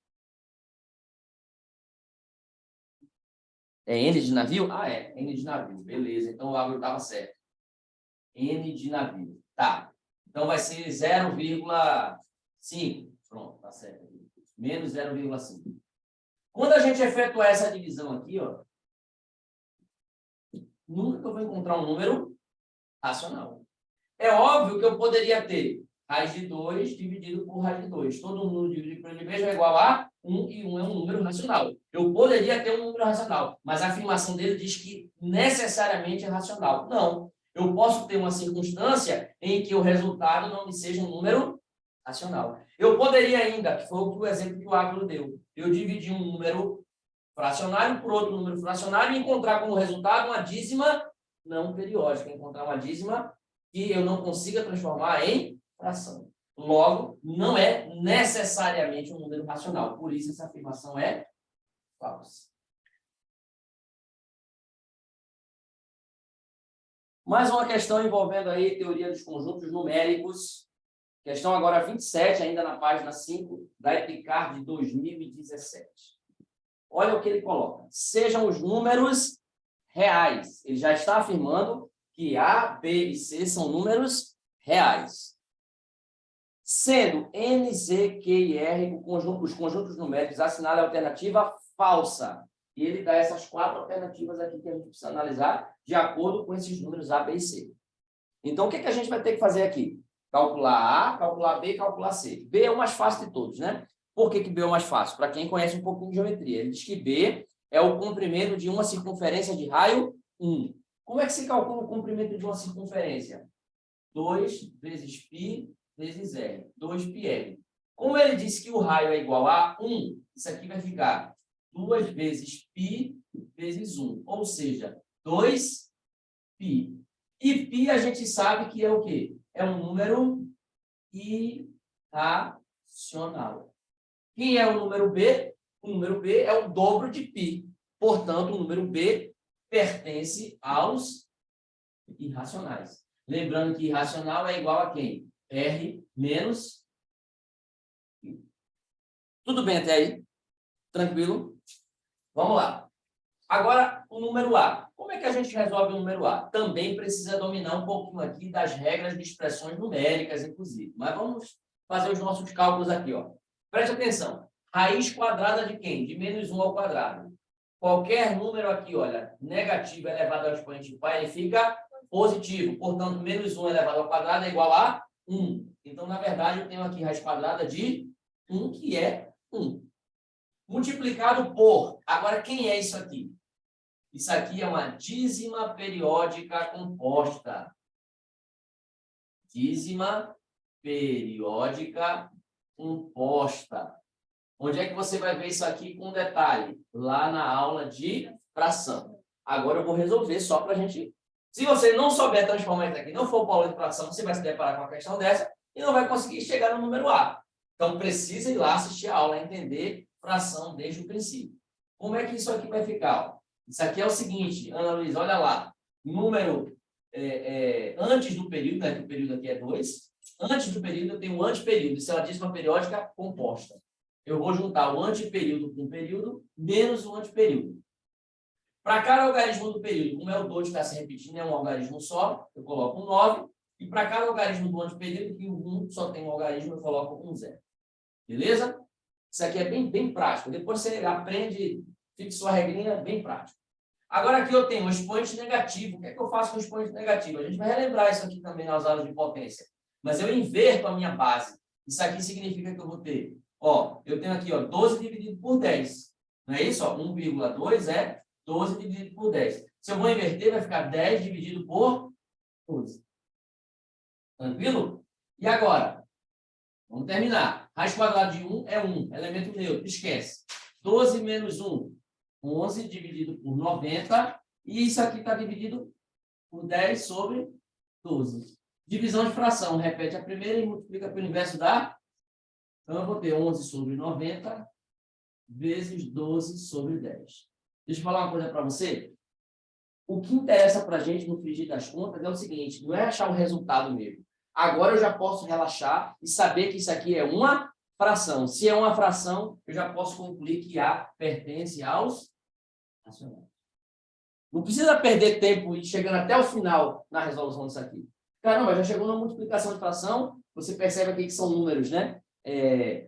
É N de navio? Ah, é. N de navio. Beleza. Então, o água estava certo. N de navio. Tá. Então, vai ser 0,5. Pronto, tá certo. Menos 0,5. Quando a gente efetuar essa divisão aqui, ó, nunca que eu vou encontrar um número racional. É óbvio que eu poderia ter raiz de 2 dividido por raiz de 2. Todo número dividido por ele mesmo é igual a 1, e 1 é um número racional. Eu poderia ter um número racional, mas a afirmação dele diz que necessariamente é racional. Não. Eu posso ter uma circunstância em que o resultado não me seja um número racional. Eu poderia ainda, que foi o exemplo que o Águilo deu, eu dividir um número fracionário por outro número fracionário e encontrar como resultado uma dízima não periódica, encontrar uma dízima que eu não consiga transformar em fração. Logo, não é necessariamente um número racional. Por isso, essa afirmação é falsa. Mais uma questão envolvendo aí teoria dos conjuntos numéricos. Questão agora 27, ainda na página 5, da EPICAR de 2017. Olha o que ele coloca. Sejam os números reais. Ele já está afirmando que A, B e C são números reais. Sendo N, Z, Q e R os conjuntos numéricos, assinale a alternativa falsa. E ele dá essas 4 alternativas aqui que a gente precisa analisar de acordo com esses números A, B e C. Então, o que a gente vai ter que fazer aqui? Calcular A, calcular B, calcular C. B é o mais fácil de todos, né? Por que B é o mais fácil? Para quem conhece um pouquinho de geometria. Ele diz que B é o comprimento de uma circunferência de raio 1. Como é que se calcula o comprimento de uma circunferência? 2 vezes π vezes R. 2πr. Como ele disse que o raio é igual a 1, isso aqui vai ficar 2 vezes π vezes 1. Ou seja, 2π. E π a gente sabe que é o quê? É um número irracional. Quem é o número B? O número B é o dobro de π. Portanto, o número B pertence aos irracionais. Lembrando que irracional é igual a quem? R menos π. Tudo bem até aí? Tranquilo? Vamos lá. Agora, o número A. Como é que a gente resolve o número A? Também precisa dominar um pouquinho aqui das regras de expressões numéricas, inclusive. Mas vamos fazer os nossos cálculos aqui, ó. Preste atenção. Raiz quadrada de quem? De menos 1 ao quadrado. Qualquer número aqui, olha, negativo elevado ao expoente π, ele fica positivo. Portanto, menos 1 elevado ao quadrado é igual a 1. Então, na verdade, eu tenho aqui raiz quadrada de 1, que é 1. Multiplicado por... Agora, quem é isso aqui? Isso aqui é uma dízima periódica composta. Dízima periódica composta. Onde é que você vai ver isso aqui com detalhe? Lá na aula de fração. Agora eu vou resolver só para a gente... Se você não souber transformar isso aqui, não for para a aula de fração, você vai se deparar com uma questão dessa e não vai conseguir chegar no número A. Então, precisa ir lá assistir a aula, entender fração desde o princípio. Como é que isso aqui vai ficar? Isso aqui é o seguinte, Ana Luísa, olha lá. Número antes do período, né, que o período aqui é 2. Antes do período, eu tenho o anteperíodo. Isso é uma dízima periódica composta. Eu vou juntar o anteperíodo com o período menos o anteperíodo. Para cada algarismo do período, como é o 2 que está se repetindo, é um algarismo só, eu coloco um 9. E para cada algarismo do anteperíodo, que o 1 só tem um algarismo, eu coloco um 0. Beleza? Isso aqui é bem prático. Depois você aprende, fixe sua regrinha, bem prático. Agora aqui eu tenho o expoente negativo. O que é que eu faço com o expoente negativo? A gente vai relembrar isso aqui também nas aulas de potência. Mas eu inverto a minha base. Isso aqui significa que eu vou ter... Ó, eu tenho aqui, ó, 12 dividido por 10. Não é isso? 1,2 é 12 dividido por 10. Se eu vou inverter, vai ficar 10 dividido por 12. Tranquilo? E agora? Vamos terminar. Raiz quadrada de 1 é 1. Elemento neutro. Esquece. 12 menos 1. 11 dividido por 90. E isso aqui está dividido por 10 sobre 12. Divisão de fração. Repete a primeira e multiplica pelo inverso da... Então, eu vou ter 11 sobre 90 vezes 12 sobre 10. Deixa eu falar uma coisa para você. O que interessa para a gente no frigir das contas é o seguinte, não é achar o resultado mesmo. Agora eu já posso relaxar e saber que isso aqui é uma fração. Se é uma fração, eu já posso concluir que A pertence aos racionais. Não precisa perder tempo e chegando até o final na resolução disso aqui. Caramba, já chegou na multiplicação de fração, você percebe aqui que são números, né?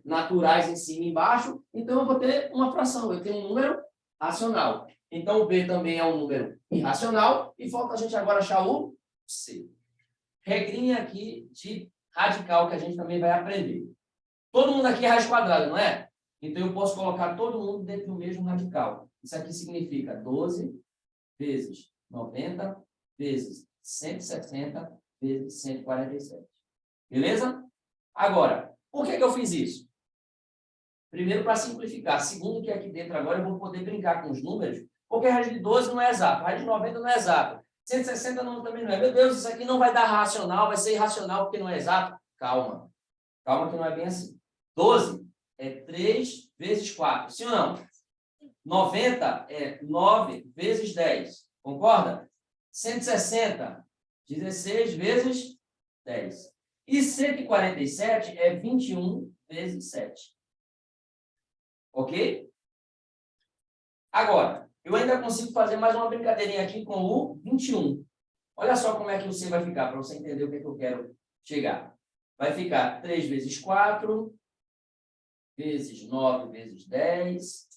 Naturais em cima e embaixo, então eu vou ter uma fração, eu tenho um número racional. Então o B também é um número irracional e falta a gente agora achar o C. Regrinha aqui de radical que a gente também vai aprender. Todo mundo aqui é raiz quadrada, não é? Então eu posso colocar todo mundo dentro do mesmo radical. Isso aqui significa 12 vezes 90 vezes 160 vezes 147. Beleza? Agora, por que eu fiz isso? Primeiro, para simplificar. Segundo, que aqui dentro agora eu vou poder brincar com os números, porque a raiz de 12 não é exata, a raiz de 90 não é exata, 160 não, também não é. Meu Deus, isso aqui não vai dar racional, vai ser irracional porque não é exato. Calma. Calma que não é bem assim. 12 é 3 vezes 4. Sim ou não? 90 é 9 vezes 10. Concorda? 160, 16 vezes 10. E 147 é 21 vezes 7. Ok? Agora, eu ainda consigo fazer mais uma brincadeirinha aqui com o 21. Olha só como é que o C vai ficar, para você entender o que é que eu quero chegar. Vai ficar 3 vezes 4, vezes 9 vezes 10,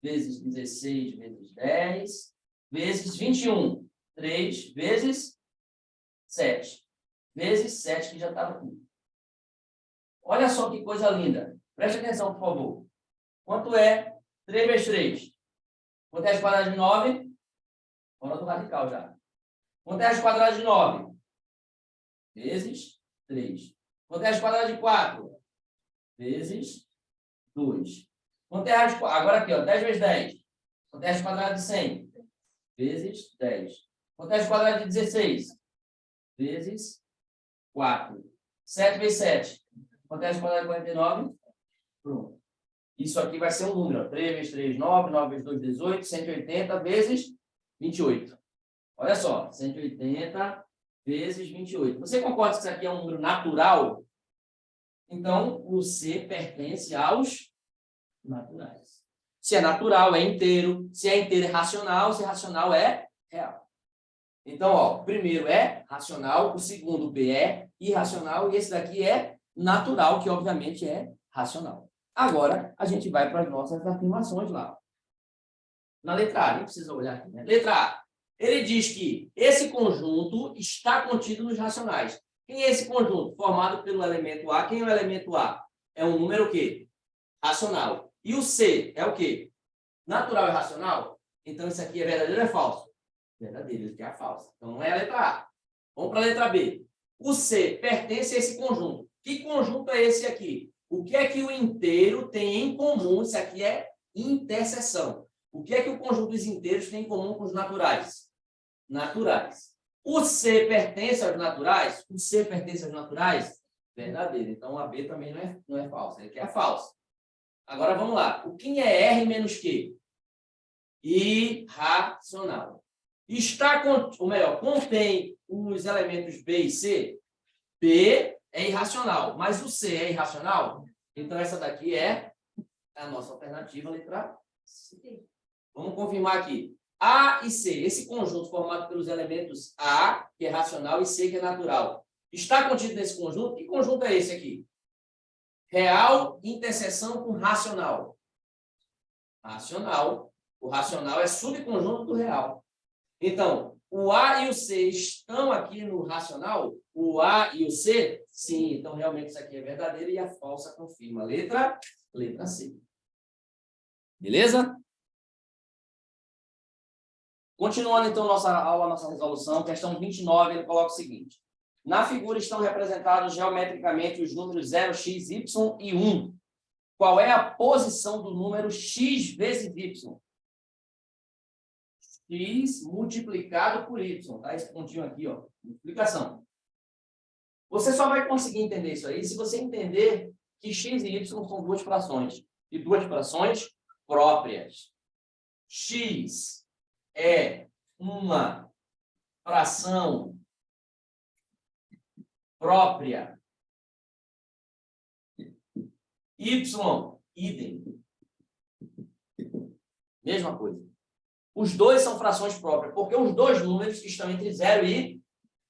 vezes 16 vezes 10, vezes 21. 3 vezes 7. Vezes 7, que já estava aqui. Olha só que coisa linda. Preste atenção, por favor. Quanto é 3 vezes 3? Quanto é a raiz quadrada de 9? Fora do radical já. Quanto é a raiz quadrada de 9? Vezes 3. Quanto é a raiz quadrada de 4? Vezes 2. Quanto é a raiz... Agora aqui, ó, 10 vezes 10. Quanto é a raiz quadrada de 100? Vezes 10. Quanto é a raiz quadrada de 16? Vezes 4. 7 vezes 7. Quanto é a raiz quadrada de 49? Pronto. Isso aqui vai ser um número. 3 vezes 3, 9. 9 vezes 2, 18. 180 vezes 28. Olha só. 180 vezes 28. Você concorda que isso aqui é um número natural? Então, o C pertence aos naturais. Se é natural, é inteiro. Se é inteiro, é racional. Se é racional, é real. Então, ó, o primeiro é racional, o segundo B é irracional e esse daqui é natural, que obviamente é racional. Agora, a gente vai para as nossas afirmações lá. Na letra A, nem precisa olhar aqui, né? Letra A. Ele diz que esse conjunto está contido nos racionais. Quem é esse conjunto? Formado pelo elemento A. Quem é o elemento A? É um número o quê? racional. E o C é o quê? Natural e racional? Então, isso aqui é verdadeiro ou é falso? Verdadeiro, isso aqui é falso. Então, não é a letra A. Vamos para a letra B. O C pertence a esse conjunto. Que conjunto é esse aqui? O que é que o inteiro tem em comum? Isso aqui é interseção. O que é que o conjunto dos inteiros tem em comum com os naturais? Naturais. O C pertence aos naturais? O C pertence aos naturais? Verdadeiro. Então, a B também não é falsa. Ele quer falso. Agora, vamos lá. O que é R menos Q? Irracional. Ou melhor, contém os elementos B e C. B é irracional, mas o C é irracional? Então, essa daqui é a nossa alternativa, letra C. Vamos confirmar aqui. A e C, esse conjunto formado pelos elementos A, que é racional, e C, que é natural. Está contido nesse conjunto? Que conjunto é esse aqui? Real, interseção com racional. Racional. O racional é subconjunto do real. Então, o A e o C estão aqui no racional? O A e o C? Sim. Então, realmente, isso aqui é verdadeiro e a falsa confirma. Letra C. Beleza? Continuando, então, nossa aula, nossa resolução, questão 29, ele coloca o seguinte. Na figura estão representados geometricamente os números 0, x, y e 1. Qual é a posição do número x vezes y? X multiplicado por y. Tá? Esse pontinho aqui, ó, multiplicação. Você só vai conseguir entender isso aí se você entender que x e y são duas frações. E duas frações próprias. X é uma fração própria. Y, idem. Mesma coisa. Os dois são frações próprias, porque os dois números que estão entre 0 e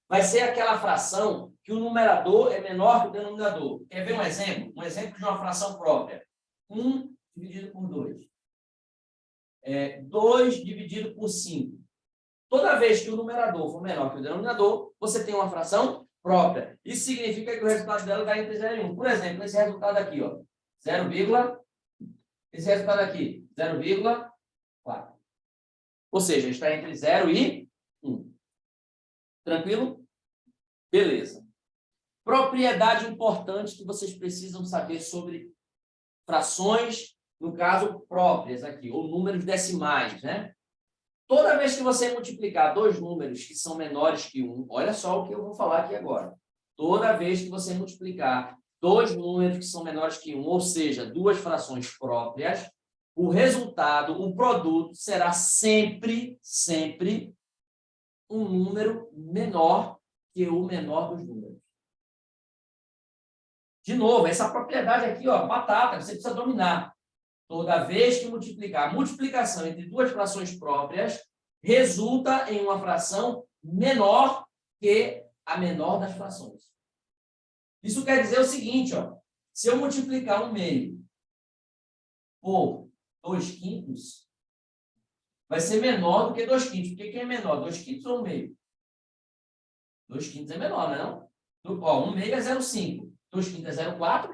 vai ser aquela fração que o numerador é menor que o denominador. Quer ver um exemplo? Um exemplo de uma fração própria. 1 dividido por 2. 2 dividido por 5. Toda vez que o numerador for menor que o denominador, você tem uma fração própria. Isso significa que o resultado dela está entre 0 e 1. Por exemplo, esse resultado aqui, ó, 0, esse resultado aqui, 0,4. Ou seja, está entre 0 e 1. Tranquilo? Beleza. Propriedade importante que vocês precisam saber sobre frações, no caso, próprias aqui, ou números decimais, né? Toda vez que você multiplicar dois números que são menores que 1, olha só o que eu vou falar aqui agora. Toda vez que você multiplicar dois números que são menores que 1, ou seja, duas frações próprias, o resultado, o produto, será sempre um número menor que o menor dos números. De novo, essa propriedade aqui, ó, batata, você precisa dominar. Toda vez que multiplicar, a multiplicação entre duas frações próprias resulta em uma fração menor que a menor das frações. Isso quer dizer o seguinte, ó, se eu multiplicar 1/2 por 2/5, vai ser menor do que 2/5. Porque quem é menor, 2/5 ou 1/2? 2/5 é menor, não é não? Ó, 1/2 é 0,5. 2/5 é 0,4.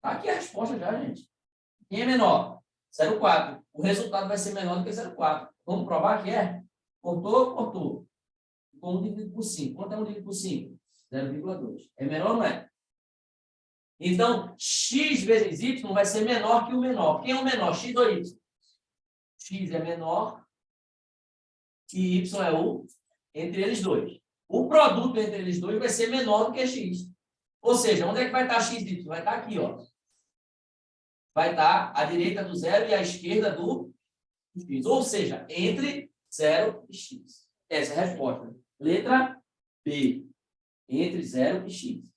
Tá aqui a resposta já, gente. Quem é menor? 0,4. O resultado vai ser menor do que 0,4. Vamos provar que é? Cortou. Ficou 1 dividido por 5. Quanto é 1 dividido por 5? 0,2. É menor ou não é? Então, x vezes y vai ser menor que o menor. Quem é o menor? X ou y? X é menor e y é o entre eles dois. O produto entre eles dois vai ser menor do que x. Ou seja, onde é que vai estar x e y? Vai estar aqui, ó. Vai estar à direita do 0 e à esquerda do x. Ou seja, entre 0 e x. Essa é a resposta. Letra B. Entre 0 e x.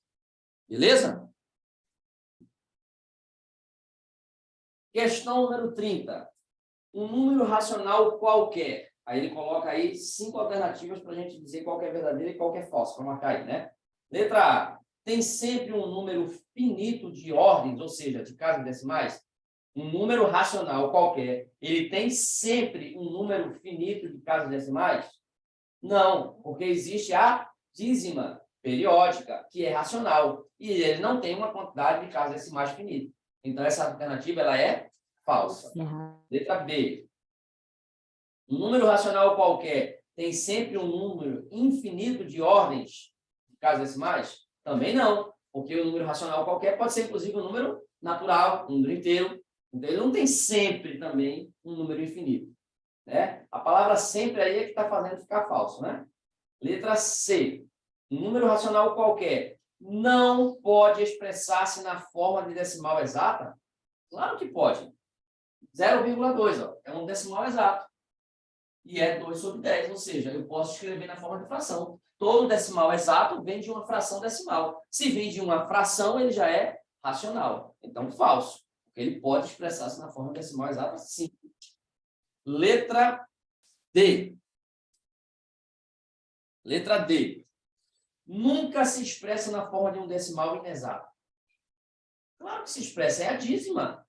Beleza? Questão número 30. Um número racional qualquer. Aí ele coloca aí 5 alternativas para a gente dizer qual que é verdadeira e qual que é falsa, para marcar aí, né? Letra A. Tem sempre um número finito de ordens, ou seja, de casas decimais. Um número racional qualquer, ele tem sempre um número finito de casas decimais? Não, porque existe a dízima periódica, que é racional, e ele não tem uma quantidade de casas decimais finita. Então, essa alternativa ela é falsa. Errado. Letra B. Um número racional qualquer tem sempre um número infinito de ordens de casas decimais? Também não, porque o número racional qualquer pode ser, inclusive, um número natural, um número inteiro. Então, ele não tem sempre também um número infinito. Né? A palavra sempre aí é que está fazendo ficar falso. Né? Letra C. Um número racional qualquer não pode expressar-se na forma de decimal exata? Claro que pode. 0,2 é um decimal exato. E é 2 sobre 10, ou seja, eu posso escrever na forma de fração. Todo decimal exato vem de uma fração decimal. Se vem de uma fração, ele já é racional. Então, falso. Ele pode expressar-se na forma decimal exata, sim. Letra D. Letra D. Nunca se expressa na forma de um decimal inexato. Claro que se expressa, é a dízima.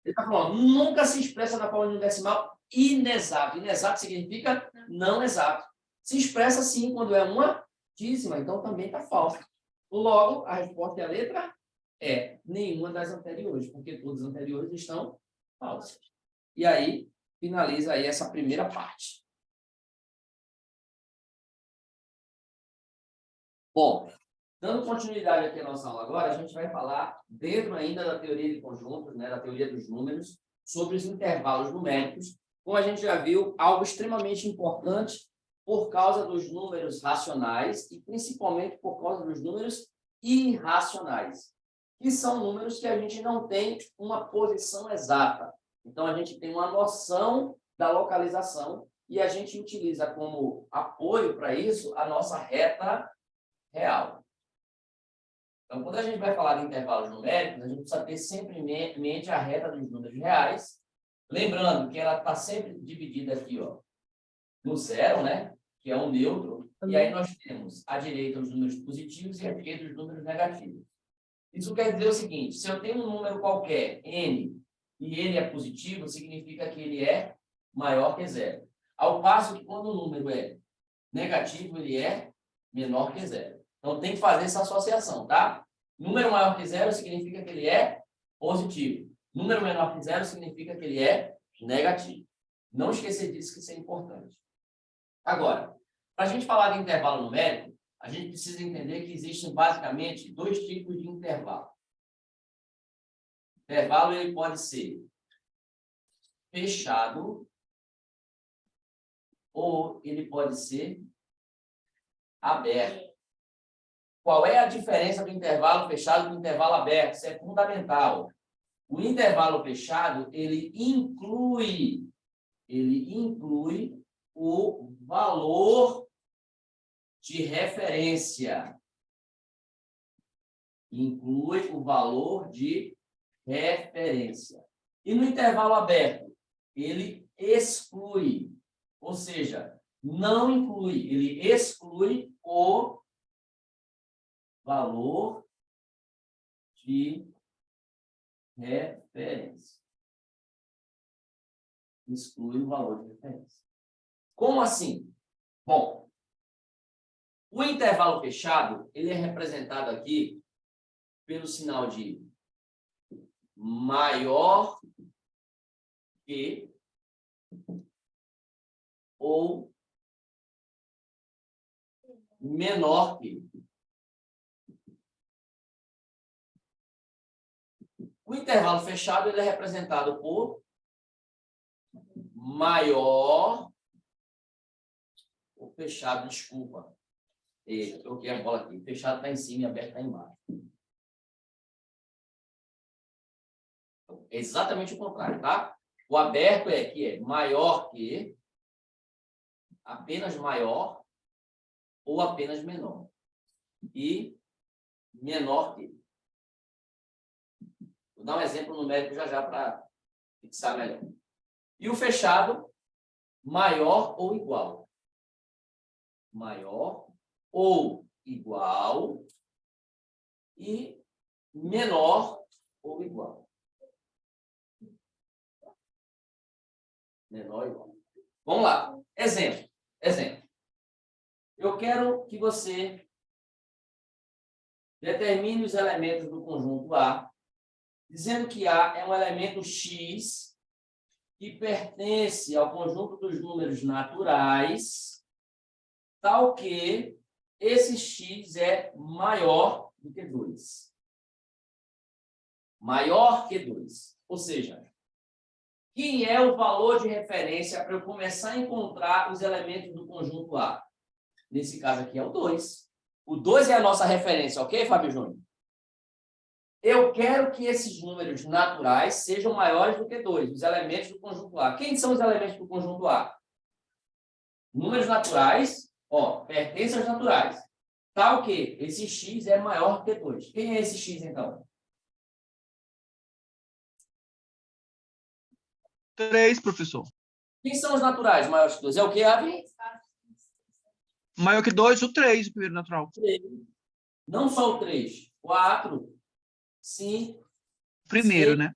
Ele está falando, nunca se expressa na forma de um decimal inexato. Inexato significa não exato. Se expressa sim quando é uma dízima, então também está falso. Logo, a resposta é a letra E. Nenhuma das anteriores, porque todas as anteriores estão falsas. E aí, finaliza aí essa primeira parte. Bom, dando continuidade aqui à nossa aula agora, a gente vai falar, dentro ainda da teoria de conjuntos, né, da teoria dos números, sobre os intervalos numéricos. Como a gente já viu, algo extremamente importante por causa dos números racionais e principalmente por causa dos números irracionais, que são números que a gente não tem uma posição exata. Então, a gente tem uma noção da localização e a gente utiliza como apoio para isso a nossa reta real. Então, quando a gente vai falar de intervalos numéricos, a gente precisa ter sempre em mente a reta dos números reais, lembrando que ela está sempre dividida aqui, ó, no zero, né? Que é um neutro, e aí nós temos à direita os números positivos e à direita os números negativos. Isso quer dizer o seguinte, se eu tenho um número qualquer, n, e ele é positivo, significa que ele é maior que zero. Ao passo que quando o número é negativo, ele é menor que zero. Então, tem que fazer essa associação, tá? Número maior que zero significa que ele é positivo. Número menor que zero significa que ele é negativo. Não esquecer disso, que isso é importante. Agora, para a gente falar de intervalo numérico, a gente precisa entender que existem basicamente dois tipos de intervalo. O intervalo ele pode ser fechado ou ele pode ser aberto. Qual é a diferença do intervalo fechado e do intervalo aberto? Isso é fundamental. O intervalo fechado, ele inclui o valor de referência. Inclui o valor de referência. E no intervalo aberto, ele exclui, ou seja, não inclui, ele exclui o valor de referência. Exclui o valor de referência. Como assim? Bom, o intervalo fechado, ele é representado aqui pelo sinal de maior que ou menor que. O intervalo fechado ele é representado por maior ou fechado, desculpa. Eu troquei a bola aqui. Fechado está em cima e aberto está embaixo. É exatamente o contrário, tá? O aberto é maior que, apenas maior ou apenas menor. E menor que. Vou dar um exemplo numérico já para fixar melhor. E o fechado, maior ou igual. Maior ou igual e menor ou igual. Menor ou igual. Vamos lá. Exemplo. Eu quero que você determine os elementos do conjunto A dizendo que A é um elemento X que pertence ao conjunto dos números naturais, tal que esse X é maior do que 2. Maior que 2. Ou seja, quem é o valor de referência para eu começar a encontrar os elementos do conjunto A? Nesse caso aqui é o 2. O 2 é a nossa referência, ok, Fábio Júnior? Eu quero que esses números naturais sejam maiores do que 2, os elementos do conjunto A. Quem são os elementos do conjunto A? Números naturais, pertencem aos naturais. Tal que esse X é maior do que 2. Quem é esse X, então? 3, professor. Quem são os naturais maiores que 2? É o que, Avi? Maior que 2, o 3, o primeiro natural. 3. Não só o 3. 4, 5, Primeiro, 6. né?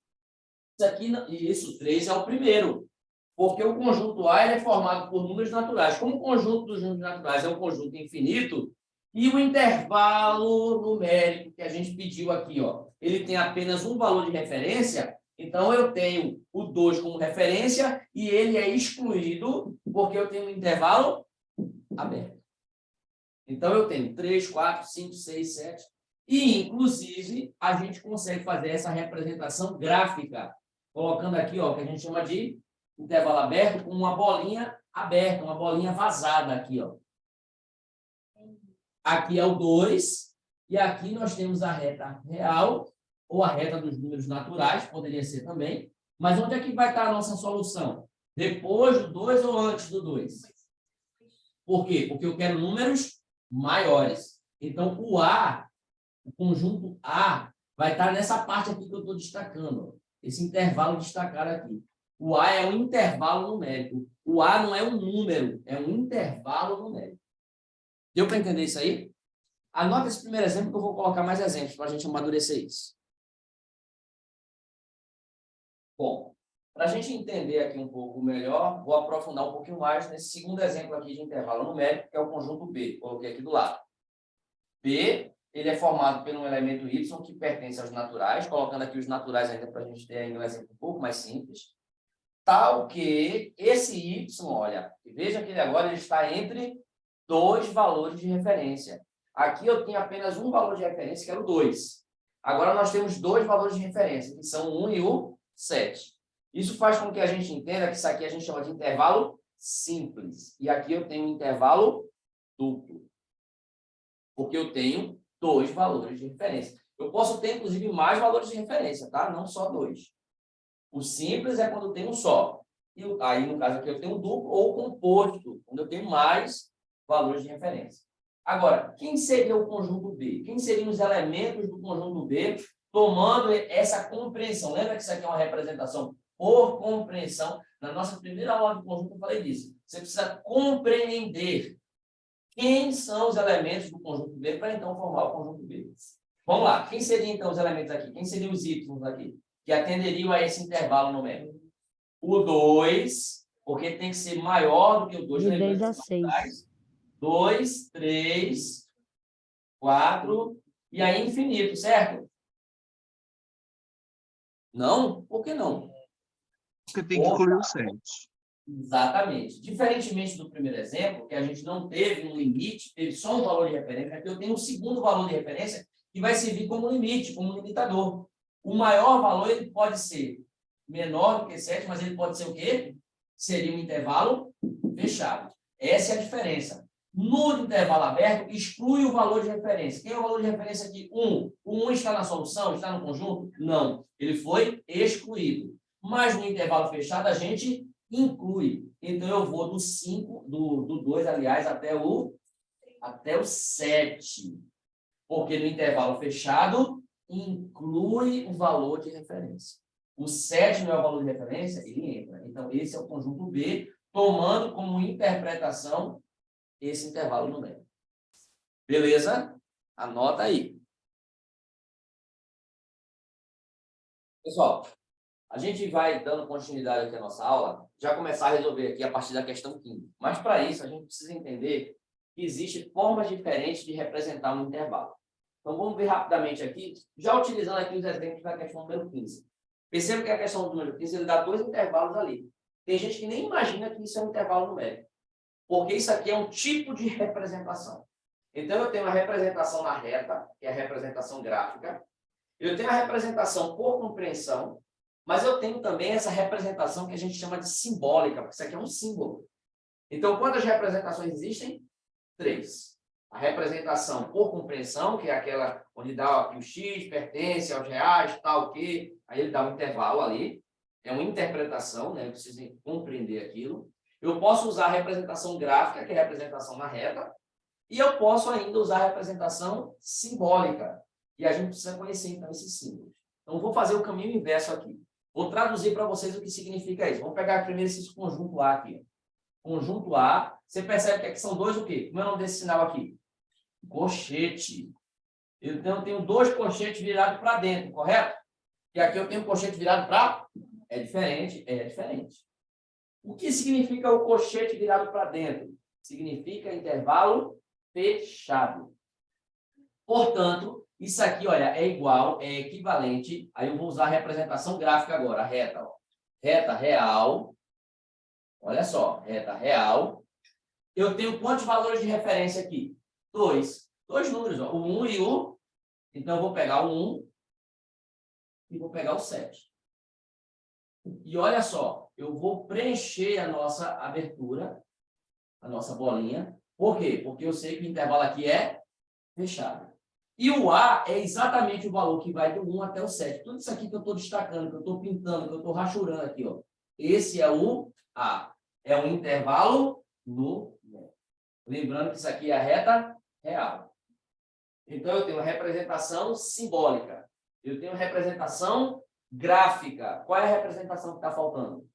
Isso, 3 é o primeiro. Porque o conjunto A ele é formado por números naturais. Como o conjunto dos números naturais é um conjunto infinito, e o intervalo numérico que a gente pediu aqui, ele tem apenas um valor de referência, então eu tenho o 2 como referência e ele é excluído porque eu tenho um intervalo aberto. Então, eu tenho 3, 4, 5, 6, 7. E, inclusive, a gente consegue fazer essa representação gráfica, colocando aqui, o que a gente chama de intervalo aberto, com uma bolinha aberta, uma bolinha vazada aqui, Aqui é o 2, e aqui nós temos a reta real, ou a reta dos números naturais, poderia ser também. Mas onde é que vai estar a nossa solução? Depois do 2 ou antes do 2? Por quê? Porque eu quero números maiores. Então, o A, o conjunto A, vai estar nessa parte aqui que eu estou destacando. Esse intervalo destacado aqui. O A é um intervalo numérico. O A não é um número, é um intervalo numérico. Deu para entender isso aí? Anota esse primeiro exemplo que eu vou colocar mais exemplos para a gente amadurecer isso. Bom, para a gente entender aqui um pouco melhor, vou aprofundar um pouquinho mais nesse segundo exemplo aqui de intervalo numérico, que é o conjunto B. Coloquei aqui do lado. B, ele é formado por um elemento Y que pertence aos naturais, colocando aqui os naturais ainda para a gente ter ainda um exemplo um pouco mais simples, tal que esse Y, olha, veja que ele agora ele está entre dois valores de referência. Aqui eu tinha apenas um valor de referência, que era o 2. Agora nós temos dois valores de referência, que são o 1 e o 7. Isso faz com que a gente entenda que isso aqui a gente chama de intervalo simples. E aqui eu tenho um intervalo duplo. Porque eu tenho dois valores de referência. Eu posso ter, inclusive, mais valores de referência, tá? Não só dois. O simples é quando eu tenho um só. E aí, no caso aqui, eu tenho um duplo ou composto, quando eu tenho mais valores de referência. Agora, quem seria o conjunto B? Quem seriam os elementos do conjunto B, tomando essa compreensão? Lembra que isso aqui é uma representação por compreensão? Na nossa primeira aula de conjunto, eu falei disso. Você precisa compreender quem são os elementos do conjunto B para, então, formar o conjunto B. Vamos lá. Quem seriam, então, os elementos aqui? Quem seriam os Y aqui? Que atenderiam a esse intervalo numérico? O 2, porque tem que ser maior do que o 2. De 2 a 6. 2, 3, 4, e aí infinito, certo? Não? Por que não? Porque tem que incluir o 7. Exatamente. Diferentemente do primeiro exemplo, que a gente não teve um limite, teve só um valor de referência, aqui eu tenho um segundo valor de referência que vai servir como limite, como limitador. O maior valor ele pode ser menor do que 7, mas ele pode ser o quê? Seria um intervalo fechado. Essa é a diferença. No intervalo aberto, exclui o valor de referência. Quem é o valor de referência aqui? 1. O 1 está na solução? Está no conjunto? Não. Ele foi excluído. Mas no intervalo fechado, a gente inclui. Então, eu vou do 5, do 2, aliás, até o 7. Porque no intervalo fechado, inclui o valor de referência. O 7 não é o valor de referência, ele entra. Então, esse é o conjunto B, tomando como interpretação esse intervalo numérico. Beleza? Anota aí. Pessoal, a gente vai dando continuidade aqui à nossa aula, já começar a resolver aqui a partir da questão 15. Mas, para isso, a gente precisa entender que existem formas diferentes de representar um intervalo. Então, vamos ver rapidamente aqui, já utilizando aqui os exemplos da questão número 15. Perceba que a questão número 15, ele dá dois intervalos ali. Tem gente que nem imagina que isso é um intervalo numérico, porque isso aqui é um tipo de representação. Então, eu tenho a representação na reta, que é a representação gráfica. Eu tenho a representação por compreensão, mas eu tenho também essa representação que a gente chama de simbólica, porque isso aqui é um símbolo. Então, quantas representações existem? 3. A representação por compreensão, que é aquela onde dá que o X pertence aos reais, tal que, aí ele dá um intervalo ali. É uma interpretação, né? Eu preciso compreender aquilo. Eu posso usar a representação gráfica, que é a representação na reta, e eu posso ainda usar a representação simbólica. E a gente precisa conhecer, então, esses símbolos. Então, vou fazer o caminho inverso aqui. Vou traduzir para vocês o que significa isso. Vamos pegar primeiro esse conjunto A aqui. Conjunto A, você percebe que aqui são dois o quê? Como é o nome desse sinal aqui? Colchete. Então, eu tenho dois colchetes virados para dentro, correto? E aqui eu tenho um colchete virado para... É diferente? É diferente. O que significa o colchete virado para dentro? Significa intervalo fechado. Portanto, isso aqui, olha, é igual, é equivalente. Aí eu vou usar a representação gráfica agora, a reta. Ó. Reta real. Olha só, reta real. Eu tenho quantos valores de referência aqui? 2. 2 números, ó, o 1 e o... Então, eu vou pegar o 1 e vou pegar o 7. E olha só, eu vou preencher a nossa abertura, a nossa bolinha. Por quê? Porque eu sei que o intervalo aqui é fechado. E o A é exatamente o valor que vai do 1 até o 7. Tudo isso aqui que eu estou destacando, que eu estou pintando, que eu estou rachurando aqui, ó. Esse é o A. É um intervalo numérico. Lembrando que isso aqui é a reta real. Então, eu tenho representação simbólica. Eu tenho representação gráfica. Qual é a representação que está faltando?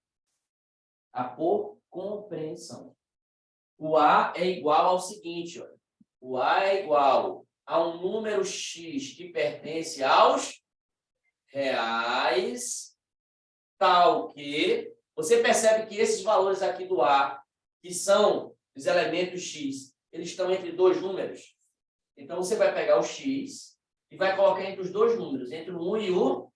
A por compreensão. O A é igual ao seguinte, ó. O A é igual a um número X que pertence aos reais, tal que... Você percebe que esses valores aqui do A, que são os elementos X, eles estão entre dois números. Então, você vai pegar o X e vai colocar entre os dois números, entre o 1 e o...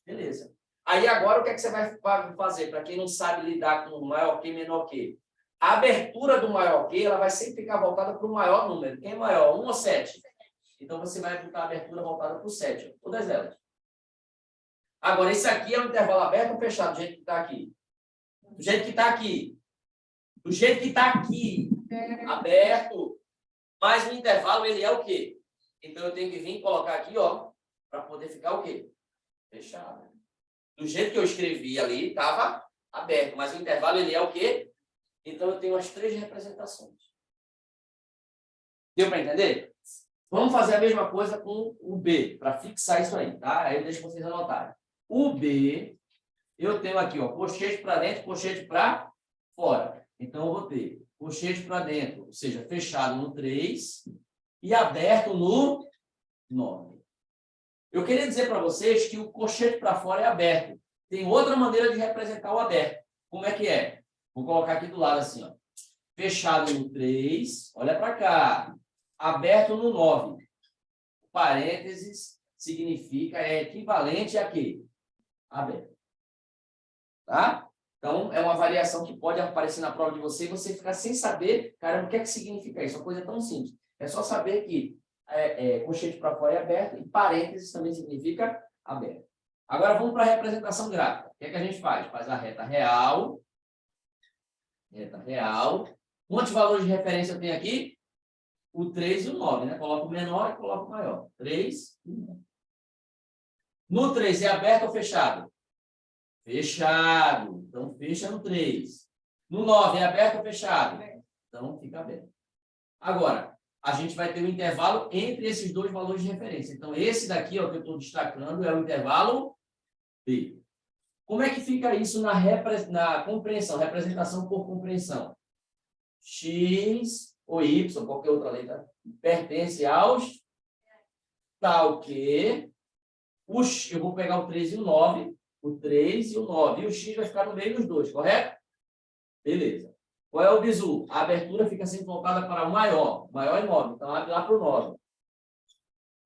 Beleza. Aí, agora, o que é que você vai fazer? Para quem não sabe lidar com maior que, menor que. A abertura do maior que, ela vai sempre ficar voltada para o maior número. Quem é maior? 1 ou 7? Então, você vai botar a abertura voltada para o 7. Todas elas. Agora, esse aqui é um intervalo aberto ou fechado? Do jeito que está aqui. Do jeito que está aqui. Do jeito que está aqui. Aberto. Mas o intervalo, ele é o quê? Então, eu tenho que vir e colocar aqui, ó, para poder ficar o quê? Fechado. Do jeito que eu escrevi ali, estava aberto. Mas o intervalo, ele é o quê? Então, eu tenho as 3 representações. Deu para entender? Vamos fazer a mesma coisa com o B, para fixar isso aí, tá? Aí eu deixo vocês anotarem. O B, eu tenho aqui, ó, colchete para dentro, colchete para fora. Então, eu vou ter colchete para dentro, ou seja, fechado no 3 e aberto no 9. Eu queria dizer para vocês que o colchete para fora é aberto. Tem outra maneira de representar o aberto. Como é que é? Vou colocar aqui do lado assim, ó. Fechado no 3, olha para cá. Aberto no 9. Parênteses significa, é equivalente a quê? Aberto. Tá? Então, é uma variação que pode aparecer na prova de você e você ficar sem saber, caramba, o que é que significa isso? Uma coisa tão simples. É só saber que colchete para fora é aberto e parênteses também significa aberto. Agora, vamos para a representação gráfica. O que é que a gente faz? Faz a reta real. Reta real. Quantos valores de referência eu tenho aqui? O 3 e o 9, né? Coloco o menor e coloco o maior. 3 e 9. No 3 é aberto ou fechado? Fechado. Então, fecha no 3. No 9 é aberto ou fechado? Então, fica aberto. Agora, a gente vai ter um intervalo entre esses dois valores de referência. Então, esse daqui, ó, que eu estou destacando, é o intervalo B. Como é que fica isso na compreensão, representação por compreensão? X ou Y, qualquer outra letra, pertence aos tal que eu vou pegar o 3 e o 9, o 3 e o 9, e o X vai ficar no meio dos dois, correto? Beleza. Qual é o bizu? A abertura fica sempre voltada para o maior e 9, então abre lá para o 9.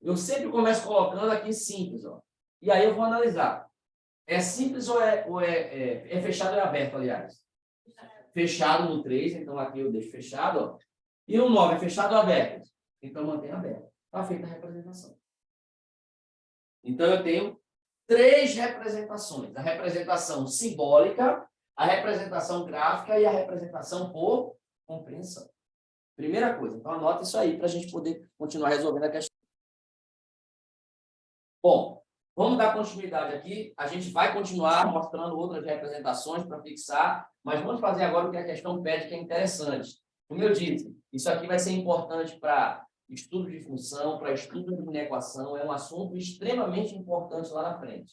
Eu sempre começo colocando aqui simples, ó. E aí eu vou analisar. É simples ou é fechado ou é aberto, aliás? Fechado no 3, então aqui eu deixo fechado, ó. E o 9 é fechado ou aberto? Então mantém aberto. Está feita a representação. Então eu tenho 3 representações. A representação simbólica, a representação gráfica e a representação por compreensão. Primeira coisa. Então anota isso aí para a gente poder continuar resolvendo a questão. Bom, vamos dar continuidade aqui. A gente vai continuar mostrando outras representações para fixar, mas vamos fazer agora o que a questão pede, que é interessante. Como eu disse, isso aqui vai ser importante para estudo de função, para estudo de inequação, é um assunto extremamente importante lá na frente.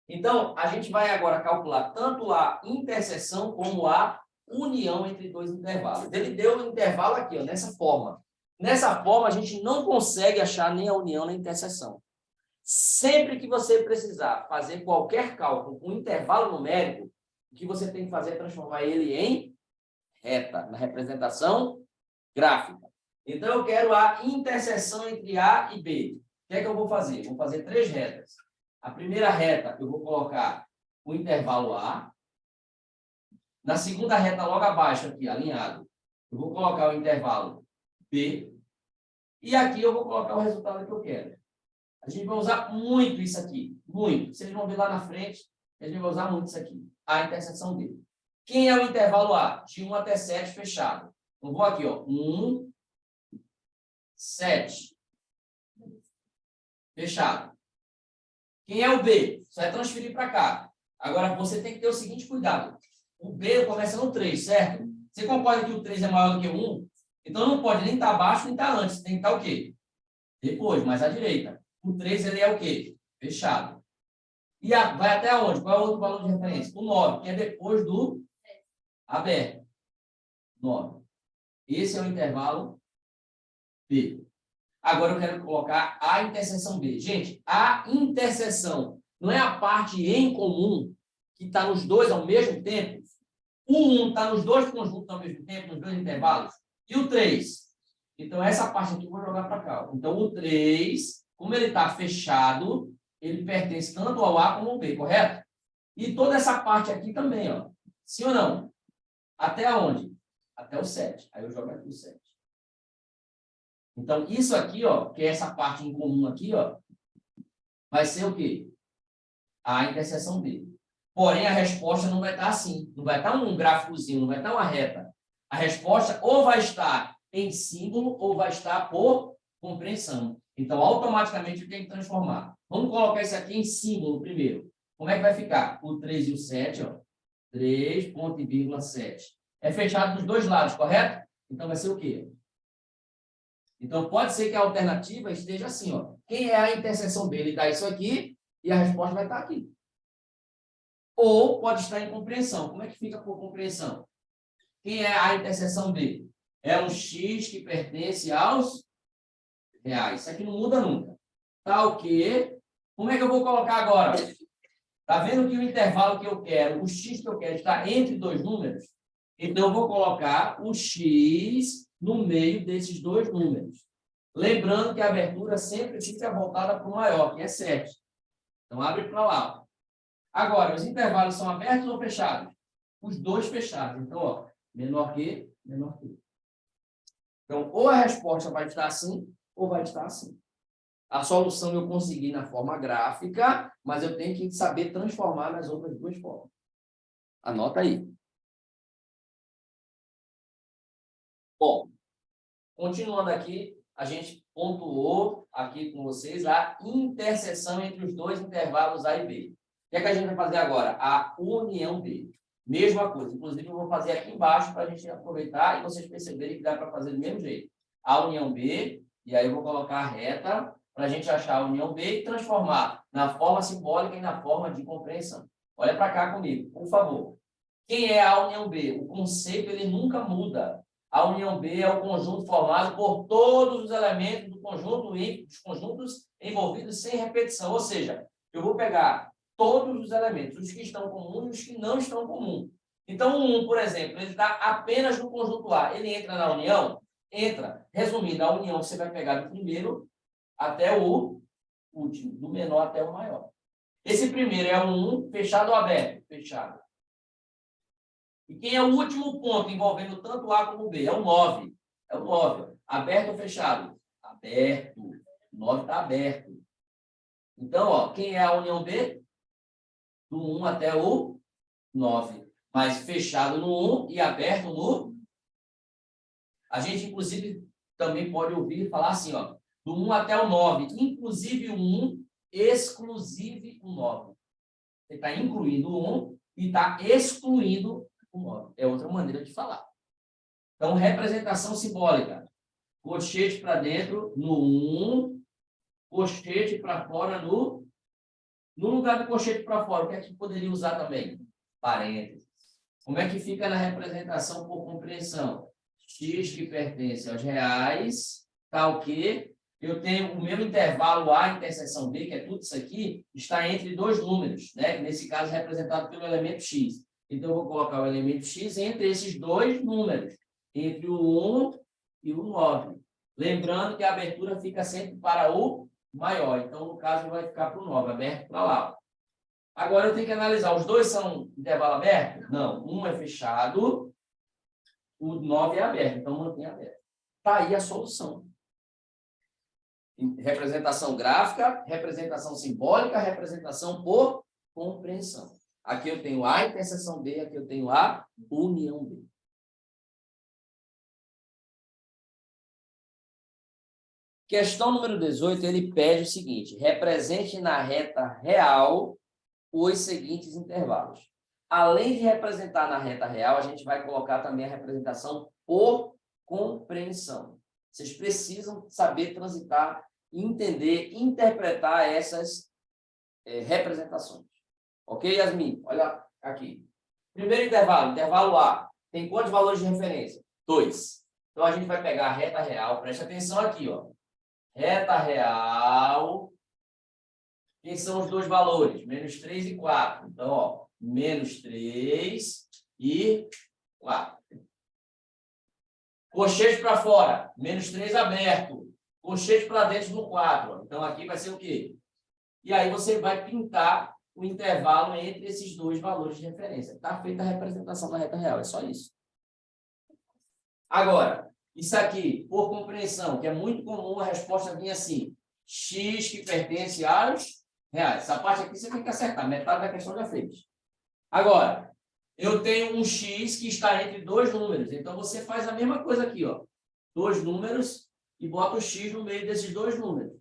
Então, a gente vai agora calcular tanto a interseção como a união entre dois intervalos. Ele deu um intervalo aqui, ó, nessa forma. Nessa forma, a gente não consegue achar nem a união nem a interseção. Sempre que você precisar fazer qualquer cálculo com intervalo numérico, o que você tem que fazer é transformar ele em reta, na representação gráfica. Então, eu quero a interseção entre A e B. O que é que eu vou fazer? Vou fazer 3 retas. A primeira reta, eu vou colocar o intervalo A. Na segunda reta, logo abaixo, aqui, alinhado, eu vou colocar o intervalo B. E aqui eu vou colocar o resultado que eu quero. A gente vai usar muito isso aqui. Muito. Vocês vão ver lá na frente, a gente vai usar muito isso aqui. A interseção B. Quem é o intervalo A? De 1 até 7, fechado. Então, vou aqui, ó. 1, 7. Fechado. Quem é o B? Só é transferir para cá. Agora, você tem que ter o seguinte cuidado. O B começa no 3, certo? Você concorda que o 3 é maior do que o 1? Então, não pode nem estar abaixo, nem estar antes. Tem que estar o quê? Depois, mais à direita. O 3, ele é o quê? Fechado. E vai até onde? Qual é o outro valor de referência? O 9, que é depois do aberto. 9. Esse é o intervalo B. Agora eu quero colocar a interseção B. Gente, a interseção não é a parte em comum que está nos dois ao mesmo tempo? O 1 está nos dois conjuntos ao mesmo tempo, nos dois intervalos? E o 3? Então, essa parte aqui eu vou jogar para cá. Então, o 3, como ele está fechado, ele pertence tanto ao A como ao B, correto? E toda essa parte aqui também, ó. Sim ou não? Até onde? Até o 7. Aí eu jogo aqui o 7. Então, isso aqui, ó, que é essa parte em comum aqui, ó, vai ser o quê? A interseção B. Porém, a resposta não vai estar assim. Não vai estar um gráficozinho, não vai estar uma reta. A resposta ou vai estar em símbolo ou vai estar por compreensão. Então, automaticamente, eu tenho que transformar. Vamos colocar isso aqui em símbolo primeiro. Como é que vai ficar? O 3 e o 7, ó. 3,7. É fechado dos dois lados, correto? Então, vai ser o quê? Então, pode ser que a alternativa esteja assim, ó. Quem é a interseção B? Ele dá isso aqui e a resposta vai estar aqui. Ou pode estar em compreensão. Como é que fica por compreensão? Quem é a interseção B? É um X que pertence aos reais. Isso aqui não muda nunca. Tá o quê? Como é que eu vou colocar agora? Tá vendo que o intervalo que eu quero, o X que eu quero, está entre dois números? Então, eu vou colocar o X no meio desses dois números. Lembrando que a abertura sempre fica voltada para o maior, que é 7. Então, abre para lá. Agora, os intervalos são abertos ou fechados? Os dois fechados. Então, ó, menor que, menor que. Então, ou a resposta vai estar assim, ou vai estar assim. A solução eu consegui na forma gráfica, mas eu tenho que saber transformar nas outras duas formas. Anota aí. Bom, continuando aqui, a gente pontuou aqui com vocês a interseção entre os dois intervalos A e B. O que é que a gente vai fazer agora? A união B. Mesma coisa. Inclusive, eu vou fazer aqui embaixo para a gente aproveitar e vocês perceberem que dá para fazer do mesmo jeito. A união B, e aí eu vou colocar a reta para a gente achar a união B e transformar na forma simbólica e na forma de compreensão. Olha para cá comigo, por favor. Quem é a união B? O conceito ele nunca muda. A união B é o conjunto formado por todos os elementos do conjunto e dos conjuntos envolvidos sem repetição. Ou seja, eu vou pegar todos os elementos, os que estão comuns e os que não estão comuns. Então, o 1, por exemplo, ele está apenas no conjunto A. Ele entra na união? Entra. Resumindo, a união você vai pegar do primeiro até o último, do menor até o maior. Esse primeiro é o 1, fechado ou aberto? Fechado. E quem é o último ponto envolvendo tanto A como B? É o 9. É o 9. Aberto ou fechado? Aberto. O 9 está aberto. Então, ó, quem é a união B? Do 1 até o 9. Mas fechado no 1 e aberto no... A gente, inclusive, também pode ouvir falar assim, ó, do 1 até o 9. Inclusive o 1, exclusive o 9. Você está incluindo o 1 e está excluindo o 9. É outra maneira de falar. Então, representação simbólica. Colchete para dentro no 1, colchete para fora no... No lugar do colchete para fora, o que é que poderia usar também? Parênteses. Como é que fica na representação por compreensão? X que pertence aos reais, tal que eu tenho o meu intervalo A interseção B, que é tudo isso aqui, está entre dois números, né? Nesse caso representado pelo elemento X. Então, eu vou colocar o elemento X entre esses dois números, entre o 1 e o 9. Lembrando que a abertura fica sempre para o maior. Então, no caso, vai ficar para o 9, aberto para lá. Agora, eu tenho que analisar. Os dois são intervalo aberto? Não. Um é fechado, o 9 é aberto. Então, mantém aberto. Está aí a solução. Representação gráfica, representação simbólica, representação por compreensão. Aqui eu tenho A interseção B, aqui eu tenho A união B. Questão número 18, ele pede o seguinte: represente na reta real os seguintes intervalos. Além de representar na reta real, a gente vai colocar também a representação por compreensão. Vocês precisam saber transitar, entender, interpretar essas representações. Ok, Yasmin? Olha aqui. Primeiro intervalo, intervalo A. Tem quantos valores de referência? 2. Então, a gente vai pegar a reta real. Preste atenção aqui, ó. Reta real. Quem são os dois valores? Menos 3 e 4. Então, ó, menos 3 e 4. Colchete para fora. Menos 3 aberto. Colchete para dentro no 4. Ó. Então, aqui vai ser o quê? E aí, você vai pintar o intervalo entre esses dois valores de referência. Está feita a representação da reta real. É só isso. Agora, isso aqui, por compreensão, que é muito comum a resposta vir assim. X que pertence aos reais. Essa parte aqui você tem que acertar. Metade da questão já fez. Agora, eu tenho um X que está entre dois números. Então, você faz a mesma coisa aqui, ó. Dois números e bota o X no meio desses dois números.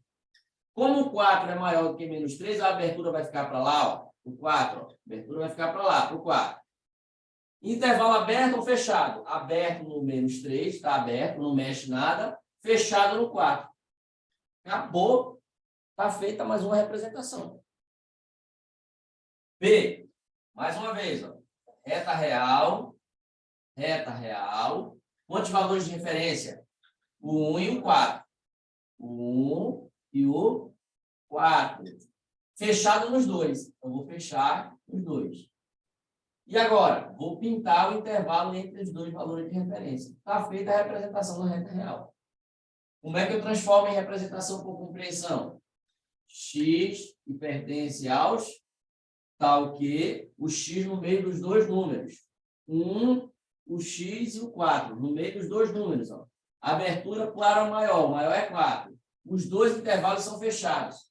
Como o 4 é maior do que menos 3, a abertura vai ficar para lá, ó. O 4, ó. A abertura vai ficar para lá, para o 4. Intervalo aberto ou fechado? Aberto no menos 3, está aberto, não mexe nada. Fechado no 4. Acabou. Está feita mais uma representação. B. Mais uma vez, ó. Reta real. Reta real. Quantos valores de referência? O 1 e o 4. O 1 e o 4. Fechado nos dois. Eu vou fechar os dois. E agora? Vou pintar o intervalo entre os dois valores de referência. Está feita a representação da reta real. Como é que eu transformo em representação por compreensão? X que pertence aos tal que o X no meio dos dois números. 1, o X e o 4, no meio dos dois números. Ó. Abertura para o maior é 4. Os dois intervalos são fechados.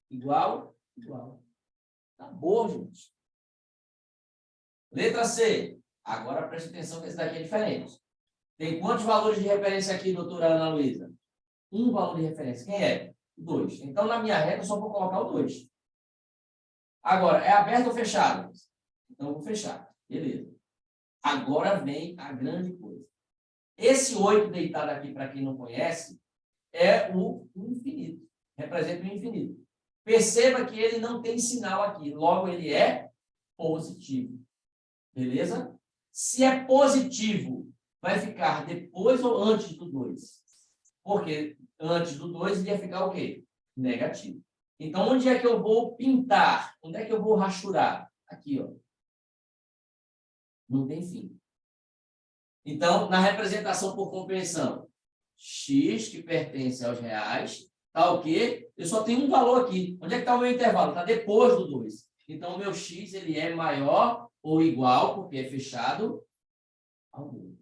Igual, igual. Tá bom, gente. Letra C. Agora preste atenção que esse daqui é diferente. Tem quantos valores de referência aqui, doutora Ana Luísa? Um valor de referência. Quem é? 2. Então, na minha reta, eu só vou colocar o 2. Agora, é aberto ou fechado? Então, eu vou fechar. Beleza. Agora vem a grande coisa. Esse 8 deitado aqui, para quem não conhece, é o infinito. Representa o infinito. Perceba que ele não tem sinal aqui. Logo, ele é positivo. Beleza? Se é positivo, vai ficar depois ou antes do 2? Porque antes do 2 ele ia ficar o quê? Negativo. Então, onde é que eu vou pintar? Onde é que eu vou rachurar? Aqui, ó. Não tem fim. Então, na representação por compreensão, X que pertence aos reais, Tá o quê? Eu só tenho um valor aqui. Onde é que está o meu intervalo? Está depois do 2. Então, o meu x ele é maior ou igual, porque é fechado, ao 2.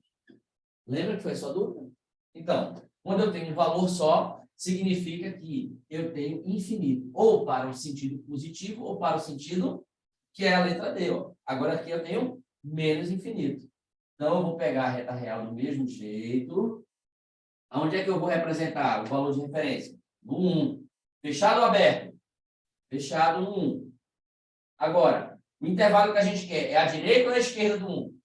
Lembra que foi só dúvida? Então, quando eu tenho um valor só, significa que eu tenho infinito, ou para o sentido positivo, ou para o sentido que é a letra D. Ó. Agora aqui eu tenho menos infinito. Então, eu vou pegar a reta real do mesmo jeito. Onde é que eu vou representar o valor de referência? No 1. Fechado ou aberto? Fechado no 1. Agora, o intervalo que a gente quer é a direita ou a esquerda do 1?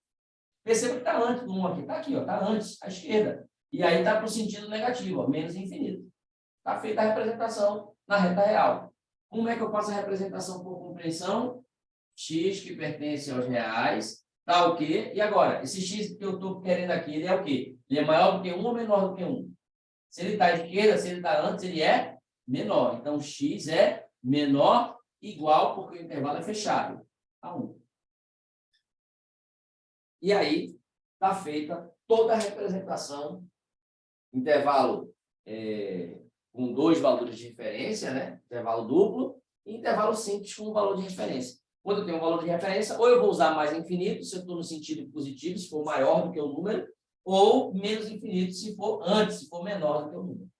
Perceba que está antes do 1 aqui. Está aqui, está antes, à esquerda. E aí está para o sentido negativo, ó, menos infinito. Está feita a representação na reta real. Como é que eu faço a representação por compreensão? X que pertence aos reais, tá o quê? E agora, esse x que eu estou querendo aqui, ele é o quê? Ele é maior do que 1 ou menor do que 1? Se ele está à esquerda, se ele está antes, ele é menor. Então, x é menor, igual, porque o intervalo é fechado, a 1. E aí, está feita toda a representação, intervalo com 2 valores de referência, né? Intervalo duplo, e intervalo simples com um valor de referência. Quando eu tenho um valor de referência, ou eu vou usar mais infinito, se eu estou no sentido positivo, se for maior do que o número, ou menos infinito, se for antes, se for menor do que o número.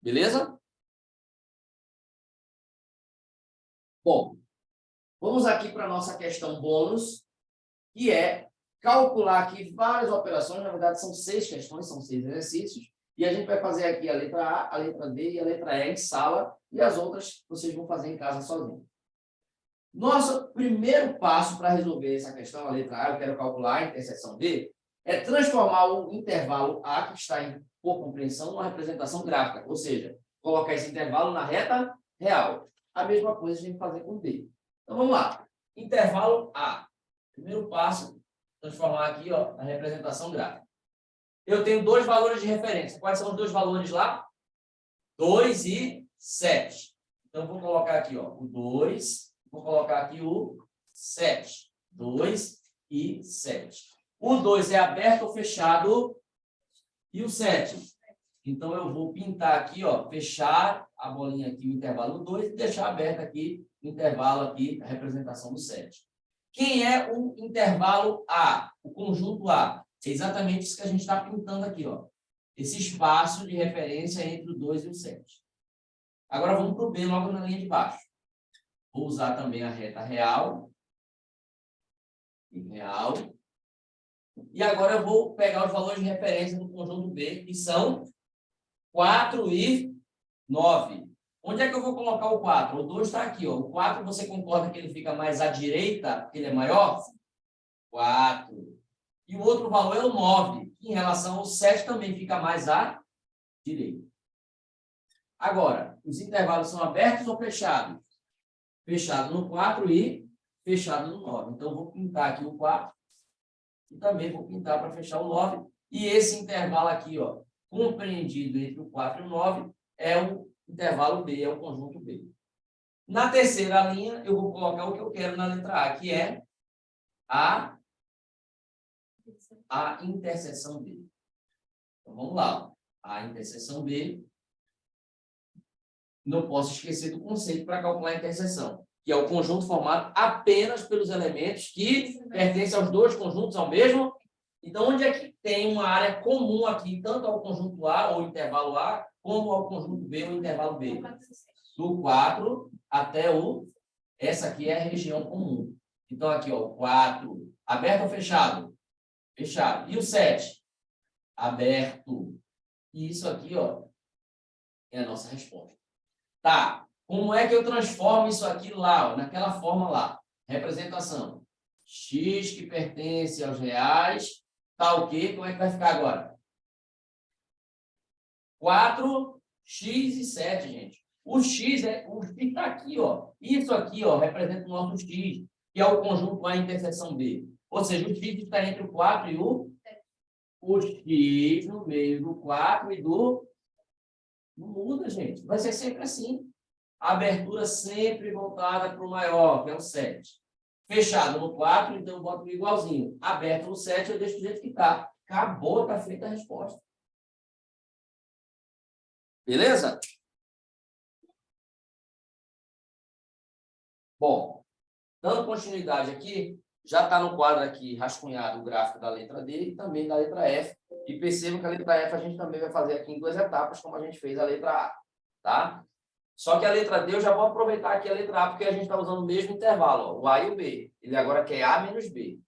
Beleza? Bom, vamos aqui para a nossa questão bônus, que é calcular aqui várias operações, na verdade são 6 questões, são 6 exercícios, e a gente vai fazer aqui a letra A, a letra D e a letra E em sala, e as outras vocês vão fazer em casa sozinhos. Nosso primeiro passo para resolver essa questão, a letra A, eu quero calcular a interseção D, é transformar o intervalo A, que está por compreensão, numa representação gráfica, ou seja, colocar esse intervalo na reta real. A mesma coisa a gente vai fazer com D. Então, vamos lá. Intervalo A. Primeiro passo, transformar aqui na representação gráfica. Eu tenho 2 valores de referência. Quais são os 2 valores lá? 2 e 7. Então, eu vou colocar aqui o 2, vou colocar aqui o 7. 2 e 7. O 2 é aberto ou fechado? E o 7? Então, eu vou pintar aqui, fechar a bolinha aqui, o intervalo 2, e deixar aberto aqui o intervalo aqui, a representação do 7. Quem é o intervalo A? O conjunto A. É exatamente isso que a gente está pintando aqui, esse espaço de referência entre o 2 e o 7. Agora, vamos para o B, logo na linha de baixo. Vou usar também a reta real. E agora eu vou pegar os valores de referência do conjunto B, que são 4 e 9. Onde é que eu vou colocar o 4? O 2 está aqui. O 4, você concorda que ele fica mais à direita, porque ele é maior? 4. E o outro valor é o 9, que em relação ao 7 também fica mais à direita. Agora, os intervalos são abertos ou fechados? Fechado no 4 e fechado no 9. Então, eu vou pintar aqui o 4 e também vou pintar para fechar o 9. E esse intervalo aqui, compreendido entre o 4 e o 9, é o intervalo B, é o conjunto B. Na terceira linha, eu vou colocar o que eu quero na letra A, que é a interseção B. Então, vamos lá. A interseção B. Não posso esquecer do conceito para calcular a interseção, que é o conjunto formado apenas pelos elementos que pertencem aos 2 conjuntos ao mesmo. Então, onde é que tem uma área comum aqui, tanto ao conjunto A, ou intervalo A, como ao conjunto B, ou intervalo B? Do 4 até o... Essa aqui é a região comum. Então, aqui, o 4, aberto ou fechado? Fechado. E o 7? Aberto. E isso aqui, é a nossa resposta. Tá. Como é que eu transformo isso aqui lá, naquela forma lá? Representação. X que pertence aos reais, tá o quê? Como é que vai ficar agora? 4, x e 7, gente. O x está aqui, Isso aqui, representa o nosso x, que é o conjunto A interseção B. Ou seja, o x está entre o 4 e o x no meio do 4 e do... Não muda, gente. Vai ser sempre assim. A abertura sempre voltada para o maior, que é o 7. Fechado no 4, então eu boto igualzinho. Aberto no 7, eu deixo do jeito que está. Acabou, está feita a resposta. Beleza? Bom, dando continuidade aqui, já está no quadro aqui rascunhado o gráfico da letra D e também da letra F. E percebam que a letra F a gente também vai fazer aqui em 2 etapas, como a gente fez a letra A. Tá? Só que a letra D, eu já vou aproveitar aqui a letra A, porque a gente está usando o mesmo intervalo, ó, o A e o B. Ele agora quer A menos B.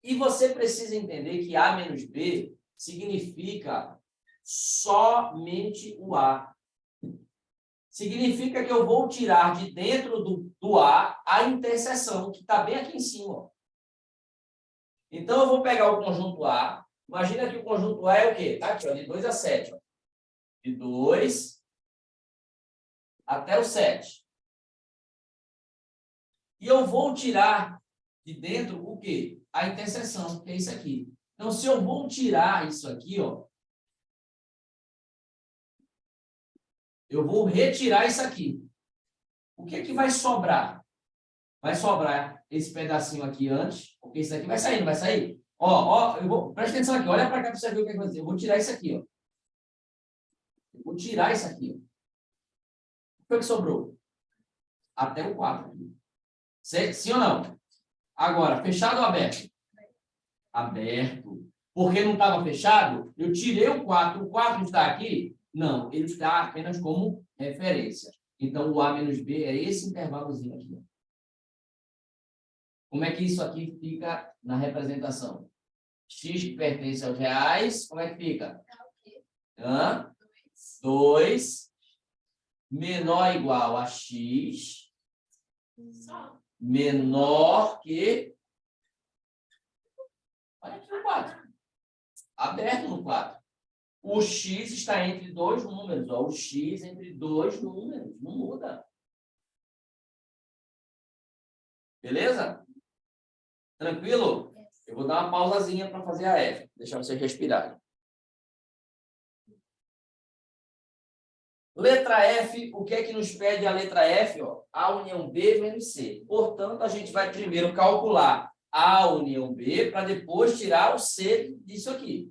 E você precisa entender que A menos B significa somente o A. Significa que eu vou tirar de dentro do A interseção, que está bem aqui em cima. Ó. Então, eu vou pegar o conjunto A. Imagina que o conjunto A é o quê? Tá aqui, ó, de 2 a 7. Ó. De 2 até o 7. E eu vou tirar de dentro o quê? A interseção, que é isso aqui. Então, se eu vou tirar isso aqui, ó, eu vou retirar isso aqui. O que é que vai sobrar? Vai sobrar esse pedacinho aqui antes, porque isso aqui vai sair, não vai sair? Ó, presta atenção aqui, olha para cá para você ver o que vai fazer. Eu vou tirar isso aqui, ó. Eu vou tirar isso aqui, ó. O que é que sobrou? Até o 4. Sim ou não? Agora, fechado ou aberto? Aberto. Porque não estava fechado, eu tirei o 4. O 4 está aqui? Não, ele está apenas como referência. Então, o A menos B é esse intervalozinho aqui. Ó. Como é que isso aqui fica na representação? X que pertence aos reais, como é que fica? 2 menor ou igual a X menor que... Olha aqui no 4. Aberto no 4. O X está entre dois números. Ó. O X entre dois números. Não muda. Beleza? Tranquilo? Eu vou dar uma pausazinha para fazer a F. Deixar vocês respirarem. Letra F, o que é que nos pede a letra F? Ó? A união B menos C. Portanto, a gente vai primeiro calcular A união B para depois tirar o C disso aqui.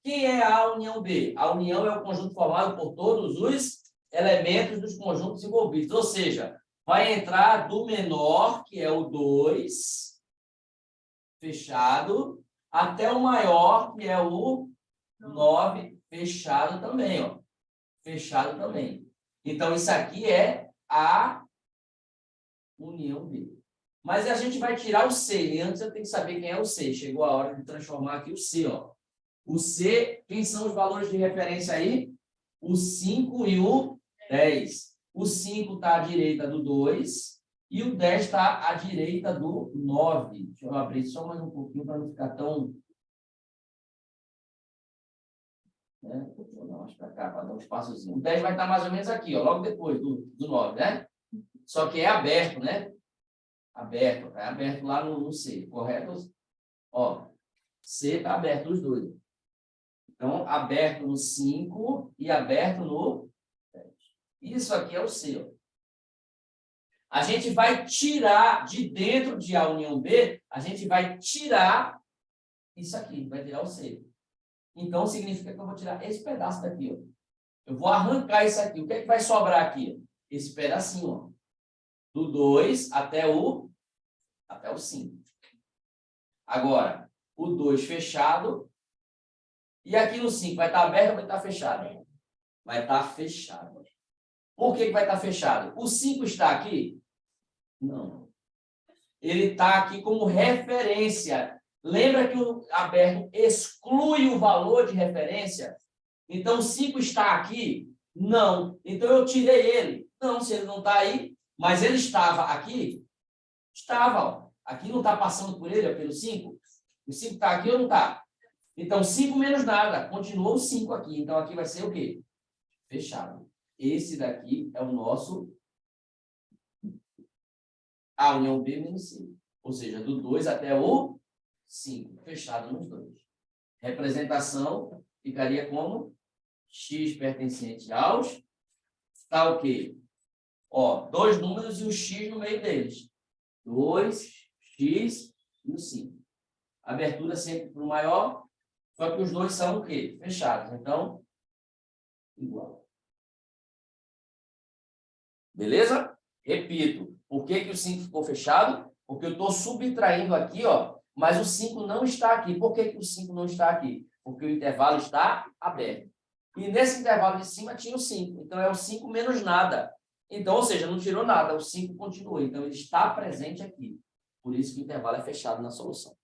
Quem é a união B? A união é o conjunto formado por todos os elementos dos conjuntos envolvidos. Ou seja, vai entrar do menor, que é o 2, fechado, até o maior, que é o 9, fechado também. Ó. Fechado também. Então, isso aqui é a união B. Mas a gente vai tirar o C. E antes eu tenho que saber quem é o C. Chegou a hora de transformar aqui o C. Ó. O C, quem são os valores de referência aí? O 5 e o 10. O 5 está à direita do 2 e o 10 está à direita do 9. Deixa eu abrir só mais um pouquinho para não ficar tão... Vou dar mais para cá, para dar um espaçozinho. O 10 vai estar mais ou menos aqui, ó, logo depois do 9, né? Só que é aberto, né? Aberto, é aberto lá no C, correto? Ó, C está aberto os dois. Então, aberto no 5 e aberto no 10. Isso aqui é o C. Ó. A gente vai tirar de dentro de A união B, a gente vai tirar isso aqui, vai tirar o C. Então, significa que eu vou tirar esse pedaço daqui. Ó. Eu vou arrancar isso aqui. O que é que vai sobrar aqui? Esse pedacinho. Ó. Do 2 até o 5. Agora, o 2 fechado. E aqui no 5 vai estar aberto ou vai estar fechado? Vai estar fechado. Por que vai estar fechado? O 5 está aqui? Não. Ele está aqui como referência. Lembra que o aberto exclui o valor de referência? Então, o 5 está aqui? Não. Então, eu tirei ele. Não, se ele não está aí, mas ele estava aqui? Estava. Ó. Aqui não está passando por ele, ó, pelo 5? O 5 está aqui ou não está? Então, 5 menos nada. Continua o 5 aqui. Então, aqui vai ser o quê? Fechado. Esse daqui é o nosso A união B menos C. Ou seja, do 2 até o 5. Fechado nos dois. Representação ficaria como X pertencente aos... Está o quê? Ó, dois números e o X no meio deles. 2, X e o 5. Abertura sempre para o maior, só que os dois são o quê? Fechados. Então, igual. Beleza? Repito. Por que o 5 ficou fechado? Porque eu estou subtraindo aqui, ó, mas o 5 não está aqui. Por que o 5 não está aqui? Porque o intervalo está aberto. E nesse intervalo de cima tinha o 5. Então, é o 5 menos nada. Então, ou seja, não tirou nada. O 5 continua. Então, ele está presente aqui. Por isso que o intervalo é fechado na solução.